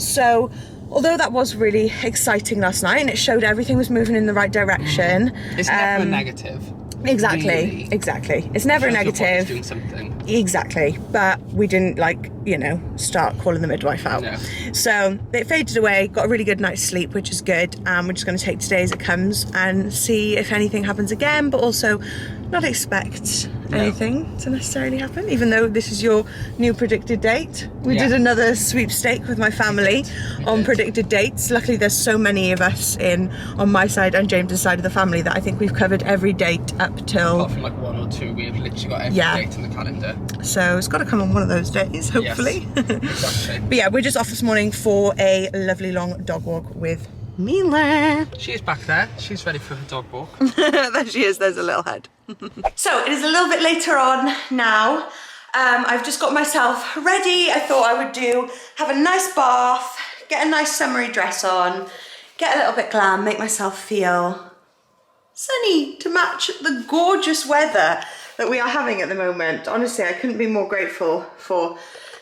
So although that was really exciting last night and it showed everything was moving in the right direction, it's never a negative. Exactly, really. Exactly. It's never a negative. Doing something. Exactly, but we didn't like you know, start calling the midwife out. No. So it faded away, got a really good night's sleep, which is good. We're just going to take today as it comes and see if anything happens again, but also not expect anything to necessarily happen, even though this is your new predicted date. We did another sweepstake with my family on predicted dates. Luckily there's so many of us on my side and James's side of the family that I think we've covered every date up till... Apart from like 1 or 2, we've literally got every date in the calendar. So it's got to come on one of those days, hopefully. Yes, exactly. But yeah, we're just off this morning for a lovely long dog walk with Mila. She's back there. She's ready for her dog walk. There she is, there's a little head. So it is a little bit later on now. I've just got myself ready. I thought I would have a nice bath, get a nice summery dress on, get a little bit glam, make myself feel sunny to match the gorgeous weather that we are having at the moment. Honestly, I couldn't be more grateful for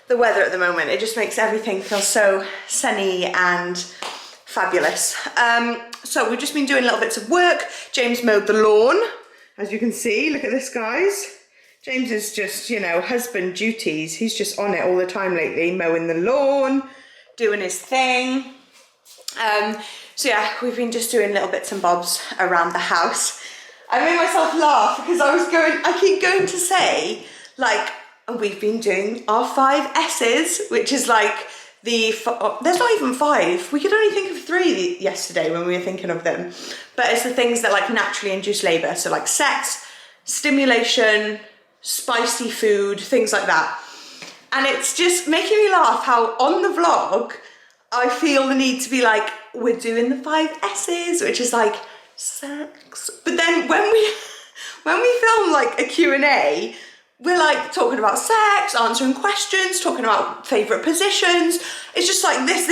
the weather at the moment. It just makes everything feel so sunny and fabulous. So we've just been doing little bits of work. James mowed the lawn, as you can see. Look at this, guys. James is just, you know, husband duties. He's just on it all the time lately, mowing the lawn, doing his thing. So yeah, we've been just doing little bits and bobs around the house. I made myself laugh because I keep going to say, like, we've been doing our 5 S's, which is like there's not even 5. We could only think of 3 yesterday when we were thinking of them. But it's the things that like naturally induce labour. So like sex, stimulation, spicy food, things like that. And it's just making me laugh how on the vlog, I feel the need to be like, we're doing the 5 S's, which is like sex. But then when we film like a Q&A, we're like talking about sex, answering questions, talking about favourite positions. It's just like this.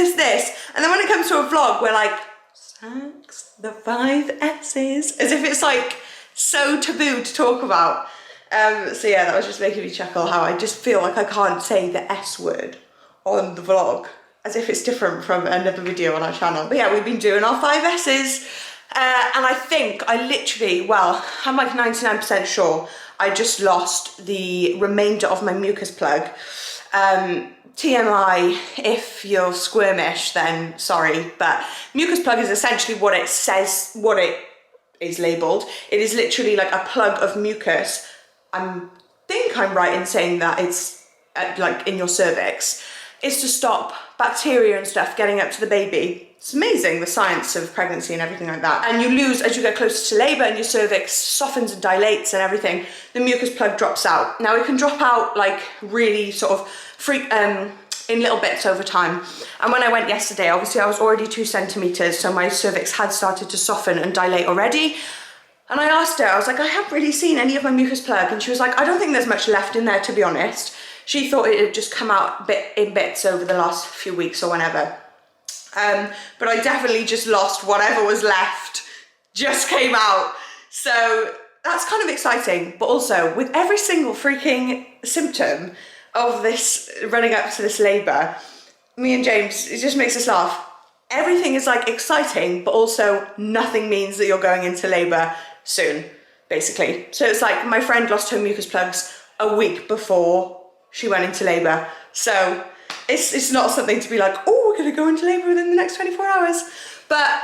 And then when it comes to a vlog, we're like, sex, the 5 S's, as if it's like so taboo to talk about. So yeah, that was just making me chuckle how I just feel like I can't say the S word on the vlog, as if it's different from another video on our channel. But yeah, we've been doing our 5 S's. And I think I'm like 99% sure I just lost the remainder of my mucus plug. TMI, if you're squirmish, then sorry, but mucus plug is essentially what it says, what it is labelled. It is literally like a plug of mucus. I think I'm right in saying that it's like in your cervix. It's to stop bacteria and stuff getting up to the baby. It's amazing, the science of pregnancy and everything like that. And you lose, as you get closer to labour and your cervix softens and dilates and everything, the mucus plug drops out. Now it can drop out like really sort of in little bits over time. And when I went yesterday, obviously I was already 2 centimetres, so my cervix had started to soften and dilate already. And I asked her, I was like, I haven't really seen any of my mucus plug. And she was like, I don't think there's much left in there, to be honest. She thought it had just come out in bits over the last few weeks or whenever. But I definitely just lost whatever was left, just came out. So that's kind of exciting. But also with every single freaking symptom of this running up to this labour, me and James, it just makes us laugh. Everything is like exciting, but also nothing means that you're going into labour soon, basically. So it's like my friend lost her mucus plugs a week before she went into labour. So it's not something to be like, oh, we're going to go into labour within the next 24 hours. But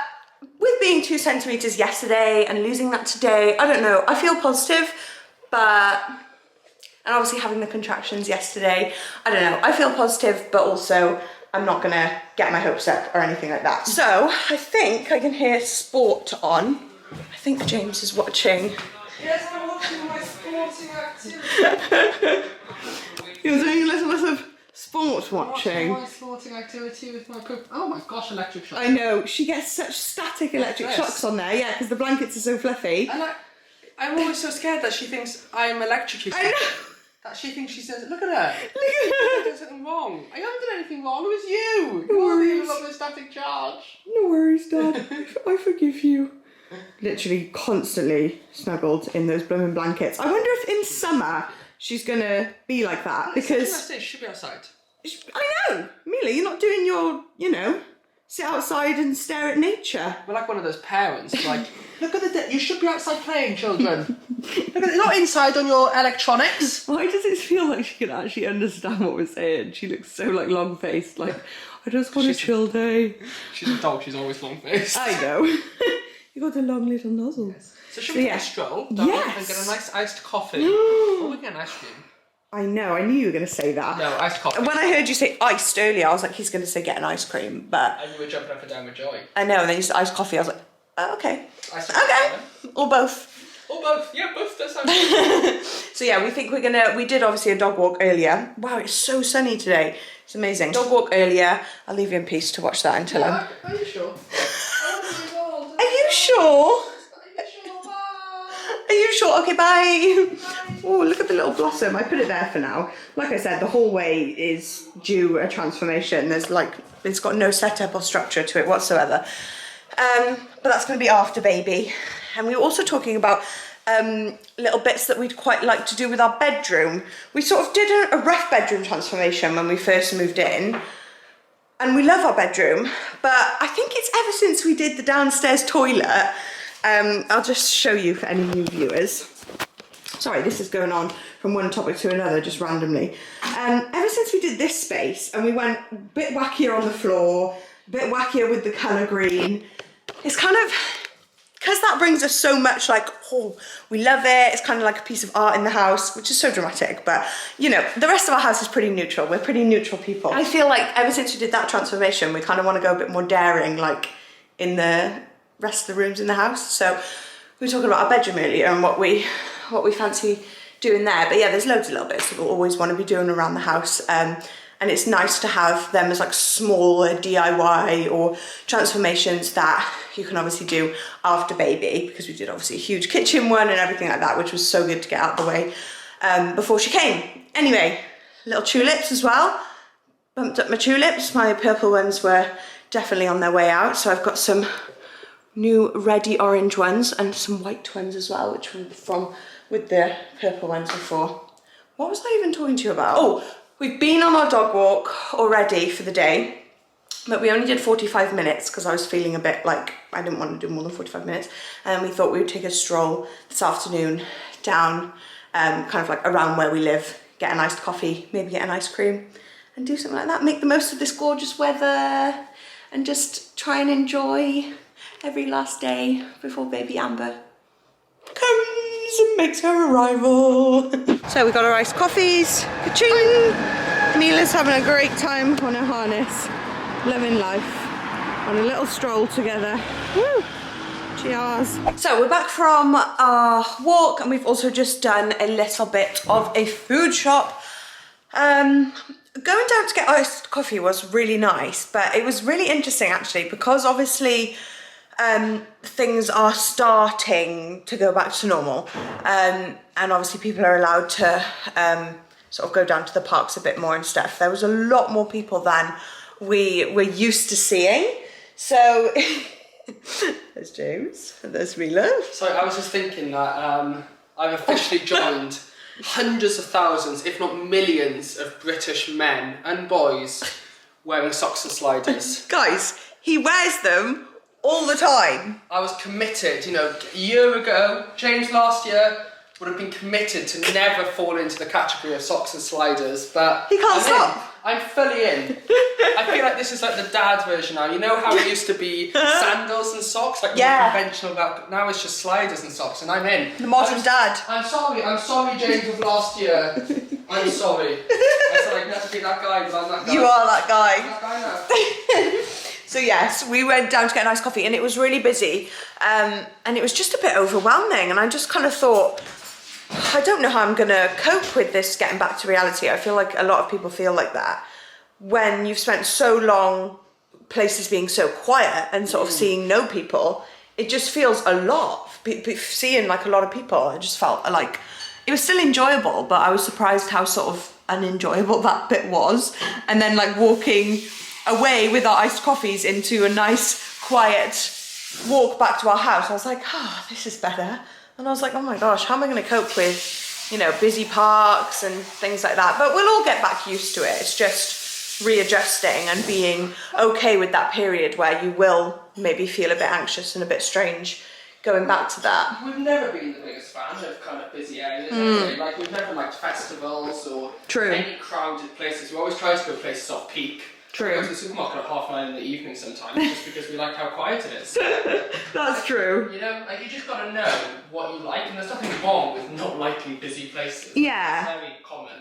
with being 2 centimetres yesterday and losing that today, I don't know, I feel positive, but, and obviously having the contractions yesterday, I don't know, I feel positive, but also I'm not going to get my hopes up or anything like that. So I think I can hear sport on. I think James is watching. Yes, I'm watching my sporting activity. You're doing a little bit of sport watching. My sporting activity with my poop. Oh my gosh, electric shocks. I know, she gets such static electric shocks on there, yeah, because the blankets are so fluffy. And I'm always so scared that she thinks I'm electrocuted. I know. That she thinks she says, look at her. Look at her. There's something wrong. I haven't done anything wrong, it was you. No worries. You're the static charge. No worries, Dad. I forgive you. Literally constantly snuggled in those blooming blankets. I wonder if in summer she's gonna be like that, because She should be outside. I know, Mila, you're not doing your, you know, sit outside and stare at nature. We're like one of those parents, like, look at you should be outside playing, children. Not inside on your electronics. Why does it feel like she can actually understand what we're saying? She looks so like long-faced, like, I just want a chill day. She's a dog, she's always long-faced. I know. You got the long little nozzles. Yes. So should we get a stroll down and get a nice iced coffee? Or we get an ice cream? I know, I knew you were going to say that. No, iced coffee. When I heard you say iced earlier, I was like, he's going to say get an ice cream, but... And you were jumping up and down with joy. I know, and then you said iced coffee, I was like, oh, okay. Okay. Or both. Or both, yeah, both does sound good. So yeah, we think we did obviously a dog walk earlier. Wow, it's so sunny today. It's amazing. Dog walk earlier. I'll leave you in peace to watch that until Are you sure? Are you sure? Are you sure? Okay, bye. Oh, look at the little blossom. I put it there for now. Like I said, the hallway is due a transformation. There's like, it's got no setup or structure to it whatsoever. But that's going to be after baby. And we were also talking about little bits that we'd quite like to do with our bedroom. We sort of did a rough bedroom transformation when we first moved in. And we love our bedroom. But I think it's ever since we did the downstairs toilet. I'll just show you for any new viewers. Sorry, this is going on from one topic to another just randomly. Ever since we did this space and we went a bit wackier on the floor, a bit wackier with the colour green, it's kind of, because that brings us so much like, oh, we love it. It's kind of like a piece of art in the house, which is so dramatic, but you know, the rest of our house is pretty neutral. We're pretty neutral people. I feel like ever since we did that transformation, we kind of want to go a bit more daring, like in the rest of the rooms in the house. So we were talking about our bedroom earlier and what we fancy doing there. But yeah, there's loads of little bits that we'll always want to be doing around the house. And it's nice to have them as like smaller DIY or transformations that you can obviously do after baby, because we did obviously a huge kitchen one and everything like that, which was so good to get out of the way before she came. Anyway, little tulips as well. Bumped up my tulips. My purple ones were definitely on their way out. So I've got some new reddy orange ones and some white ones as well, which were from with the purple ones before. What was I even talking to you about? Oh, we've been on our dog walk already for the day, but we only did 45 minutes because I was feeling a bit like I didn't want to do more than 45 minutes. And we thought we would take a stroll this afternoon down kind of like around where we live, get an iced coffee, maybe get an ice cream and do something like that. Make the most of this gorgeous weather and just try and enjoy every last day before baby Amber comes and makes her arrival. So we got our iced coffees. Ka-ching! Mila's having a great time on her harness, loving life, on a little stroll together. Woo! Cheers. So we're back from our walk and we've also just done a little bit of a food shop. Going down to get iced coffee was really nice, but it was really interesting actually, because obviously things are starting to go back to normal, and obviously people are allowed to sort of go down to the parks a bit more and stuff. There was a lot more people than we were used to seeing. So there's James and there's Mila. So I was just thinking that I've officially joined hundreds of thousands, if not millions, of British men and boys wearing socks and sliders. Guys, he wears them all the time. I was committed, you know, a year ago, James last year would have been committed to never fall into the category of socks and sliders, but he can't stop. I'm fully in. I feel like this is like the dad version now. You know how it used to be sandals and socks, like more conventional, but now it's just sliders and socks, and I'm in. The modern dad. I'm sorry, James of last year. I'm sorry. I said I never be that guy, but I'm that guy. You are that guy. I'm that guy now. So yes, we went down to get a nice coffee and it was really busy, and it was just a bit overwhelming, and I just kind of thought, I don't know how I'm gonna cope with this getting back to reality. I feel like a lot of people feel like that when you've spent so long places being so quiet and sort of seeing no people. It just feels a lot. Seeing like a lot of people, I just felt like it was still enjoyable, but I was surprised how sort of unenjoyable that bit was. And then like walking away with our iced coffees into a nice quiet walk back to our house, I was like, this is better. And I was like, oh my gosh, how am I going to cope with, you know, busy parks and things like that? But we'll all get back used to it. It's just readjusting and being okay with that period where you will maybe feel a bit anxious and a bit strange going back to that. We've never been the biggest fan of kind of busy areas. Anyway. Like we've never liked festivals or any crowded places. We always try to go places off peak. True. We go to the supermarket at 9:30 in the evening sometimes, just because we like how quiet it is. That's true. You know, like you just got to know what you like, and there's nothing wrong with not liking busy places. Yeah. It's very common.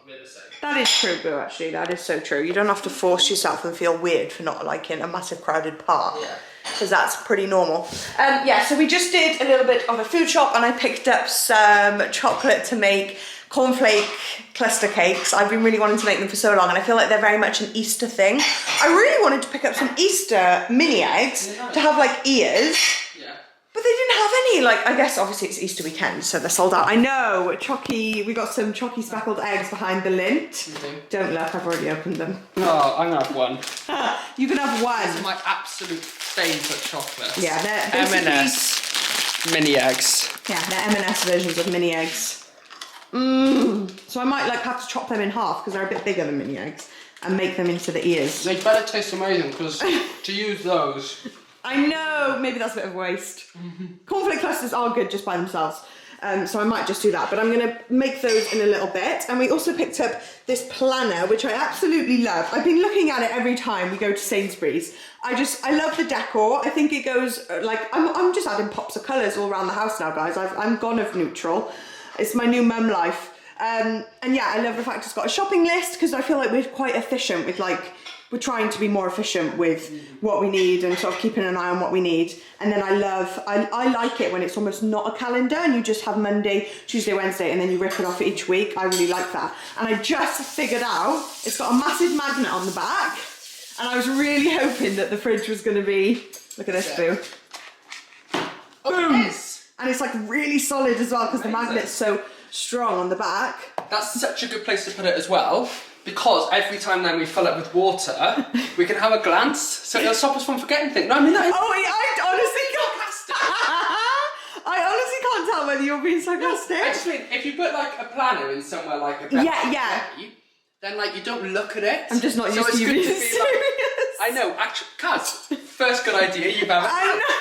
We're the same. That is true, Boo, actually. That is so true. You don't have to force yourself and feel weird for not liking a massive crowded park. Yeah. Because that's pretty normal. Yeah, so we just did a little bit of a food shop and I picked up some chocolate to make cornflake cluster cakes. I've been really wanting to make them for so long and I feel like they're very much an Easter thing. I really wanted to pick up some Easter mini eggs to have like ears. But they didn't have any, like, I guess obviously it's Easter weekend, so they're sold out. I know, we got some chalky speckled eggs behind the lint. Don't look, I've already opened them. Oh, I'm gonna have one. You can have one. This is my absolute favourite chocolate. Yeah, they're M&S mini eggs. Yeah, they're M&S versions of mini eggs. So I might like have to chop them in half because they're a bit bigger than mini eggs and make them into the ears. They better taste amazing because to use those... I know, maybe that's a bit of a waste. Cornflake clusters are good just by themselves, so I might just do that, but I'm going to make those in a little bit. And we also picked up this planner, which I absolutely love. I've been looking at it every time we go to Sainsbury's. I love the decor. I think it goes, like, I'm just adding pops of colours all around the house now, guys. I'm gone of neutral. It's my new mum life. And yeah, I love the fact it's got a shopping list because I feel like we're quite efficient with, like, we're trying to be more efficient with what we need and sort of keeping an eye on what we need. And then I like it when it's almost not a calendar and you just have Monday, Tuesday, Wednesday, and then you rip it off each week. I really like that. And I just figured out it's got a massive magnet on the back. And I was really hoping that the fridge was going to be, look at this, Boo. Boom! And it's like really solid as well because the magnet's so strong on the back. That's such a good place to put it as well. Because every time then we fill it with water, we can have a glance, so it'll stop us from forgetting things. No, I mean that is... Oh, I honestly can't tell whether you're being sarcastic. I just mean, if you put like a planner in somewhere like a bed, then like you don't look at it. I'm just not used to you being serious. I know, actually, Kaz, first good idea you've ever had. I know.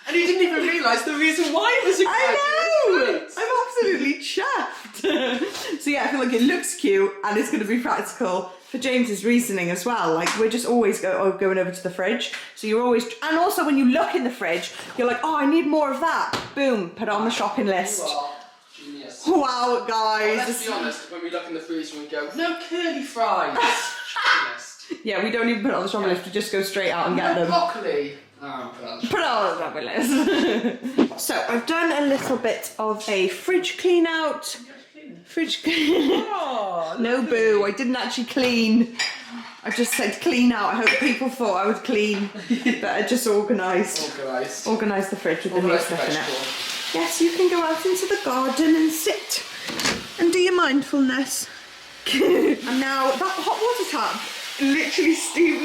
And you didn't even realise the reason why it was a good idea. I'm absolutely chuffed. So yeah, I feel like it looks cute and it's going to be practical for James's reasoning as well. Like we're just always going over to the fridge. So you're always, and also when you look in the fridge, you're like, oh, I need more of that. Boom, put it on the shopping list. You are genius. Wow, guys. Well, let's be honest, when we look in the freezer and we go, no curly fries. Shopping list. Yeah, we don't even put it on the shopping list. We just go straight out and get them. Broccoli. Oh, put it on the shopping list. So I've done a little bit of a fridge clean out. Fridge clean. Oh, no, Boo, I didn't actually clean. I just said clean out. I hope people thought I would clean, but I just organised the fridge with the new stuff in it. Yes, you can go out into the garden and sit and do your mindfulness. And now that hot water tap literally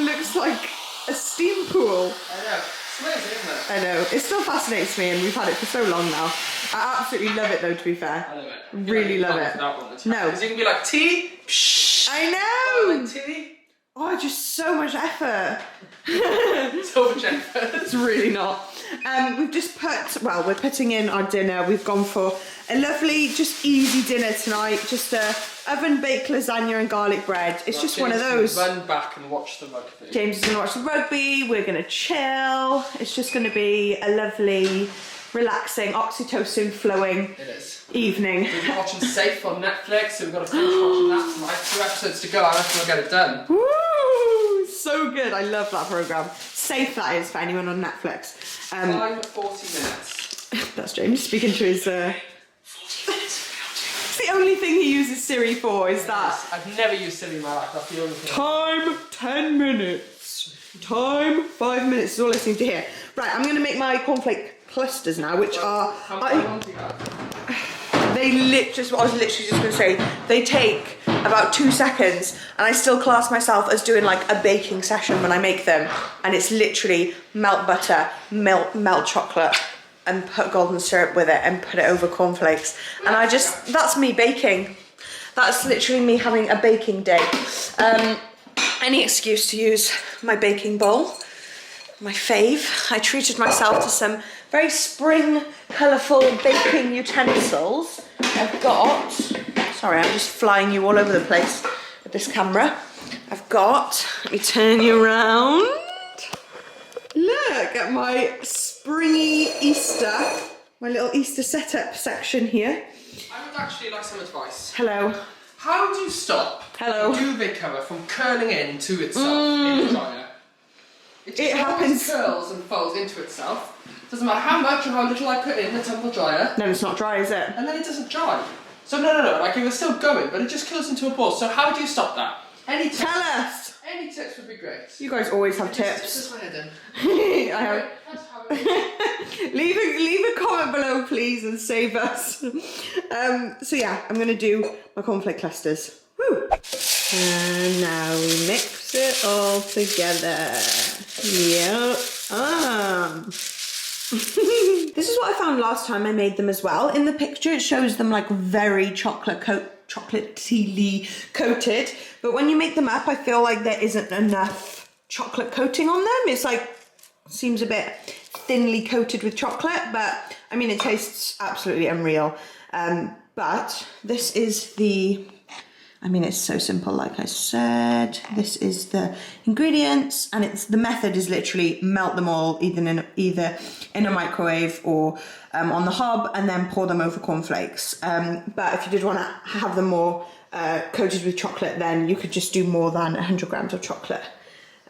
looks like a steam pool. I know. It's amazing, isn't it? I know. It still fascinates me and we've had it for so long now. I absolutely love it though, to be fair. I love it. Really love it. No. Because you can be like, tea? Psh. I know! Like tea? Oh, just so much effort. So much effort. It's really not. We've just we're putting in our dinner. We've gone for a lovely, just easy dinner tonight. Just a oven-baked lasagna and garlic bread. It's just one of those. Run back and watch the rugby. James is going to watch the rugby. We're going to chill. It's just going to be a lovely, relaxing, oxytocin flowing evening. We've been watching Safe on Netflix, so we've got to finish watching that tonight. 2 episodes to go. I reckon we'll get it done. Woo! So good. I love that programme. Safe, that is, for anyone on Netflix. Time 40 minutes. That's James speaking to his... It's the only thing he uses Siri for, is that. I've never used Siri in my life, that's the only thing. Time 10 minutes. Time 5 minutes is all I seem to hear. Right, I'm going to make my cornflake clusters now, which are... How long do you have? They I was literally just going to say, they take about 2 seconds, and I still class myself as doing like a baking session when I make them, and it's literally melt butter, melt chocolate, and put golden syrup with it and put it over cornflakes. And that's me baking. That's literally me having a baking day. Any excuse to use my baking bowl, my fave. I treated myself to some very spring, colourful baking utensils. I've got, sorry, I'm just flying you all over the place with this camera. I've got, let me turn you around. Look at my springy Easter, my little Easter setup section here. I would actually like some advice. Hello. How do you stop Hello. the duvet cover from curling into itself in the dryer? It happens. Curls and folds into itself. Doesn't matter how much or how little I put in the tumble dryer. No, it's not dry, is it? And then it doesn't dry. So no, like it was still going, but it just curls into a ball. So how do you stop that? Any tips? Tell us. Any tips would be great. You guys always have tips. Just my head in. I have. leave a comment below, please, and save us. So yeah, I'm gonna do my cornflake clusters. Woo! And now we mix it all together. Yep. This is what I found last time I made them as well. In the picture, it shows them like very chocolatey coated, but when you make them up, I feel like there isn't enough chocolate coating on them. It's like, seems a bit thinly coated with chocolate, but I mean, it tastes absolutely unreal. But this is the, I mean, it's so simple, like I said. This is the ingredients, and the method is literally melt them all either in a microwave or on the hob, and then pour them over cornflakes. But if you did want to have them more coated with chocolate, then you could just do more than 100 grams of chocolate.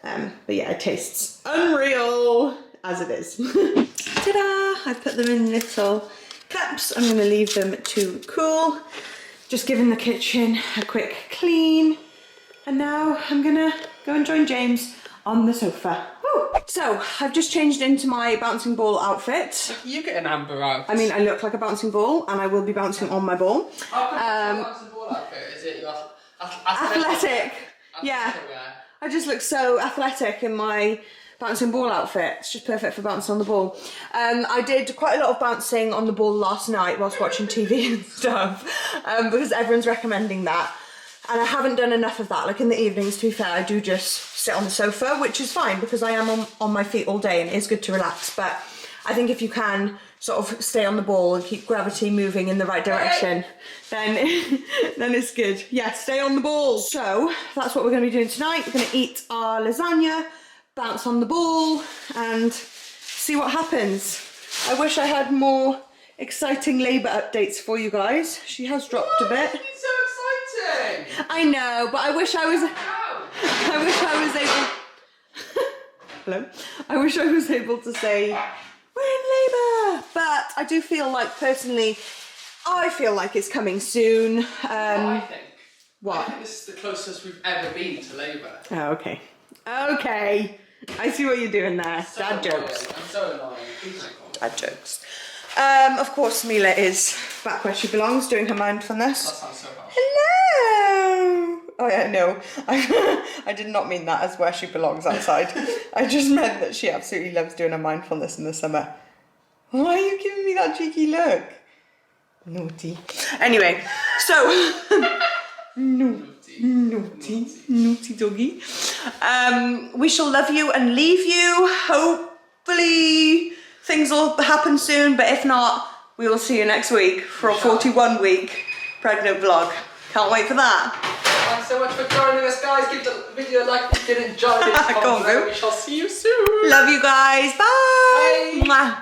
But yeah, it tastes unreal as it is. Ta-da! I've put them in little cups. I'm going to leave them to cool. Just giving the kitchen a quick clean. And now I'm gonna go and join James on the sofa. Woo. So, I've just changed into my bouncing ball outfit. You get an Amber out. I mean, I look like a bouncing ball, and I will be bouncing on my ball. Bouncing ball outfit? Is it your athletic? Yeah. I just look so athletic in my bouncing ball outfit. It's just perfect for bouncing on the ball. I did quite a lot of bouncing on the ball last night whilst watching TV and stuff, because everyone's recommending that. And I haven't done enough of that. Like in the evenings, to be fair, I do just sit on the sofa, which is fine because I am on my feet all day and it is good to relax. But I think if you can sort of stay on the ball and keep gravity moving in the right direction, then it's good. Yeah, stay on the ball. So that's what we're going to be doing tonight. We're going to eat our lasagna, bounce on the ball, and see what happens. I wish I had more exciting labour updates for you guys. She has dropped a bit. It's so exciting! I know, but I wish I was able. Hello. I wish I was able to say we're in labour, but I do feel like personally, I feel like it's coming soon. I think. What? I think this is the closest we've ever been to labour. Oh, okay. Okay. I see what you're doing there. So Dad annoying. jokes. I'm so annoying. Dad jokes. Of course, Mila is back where she belongs, doing her mindfulness. That sounds so bad. Hello. Oh yeah, no, I did not mean that as where she belongs outside. I just meant that she absolutely loves doing her mindfulness in the summer. Why are you giving me that cheeky look? Naughty. Anyway, so naughty doggy. We shall love you and leave you. Hopefully things will happen soon, but if not, we will see you next week for a 41-week pregnant vlog. Can't wait for that. Thanks so much for joining us, guys. Give the video a like if you did enjoy this. Go on, bro. We shall see you soon. Love you guys. Bye. Bye. Mwah.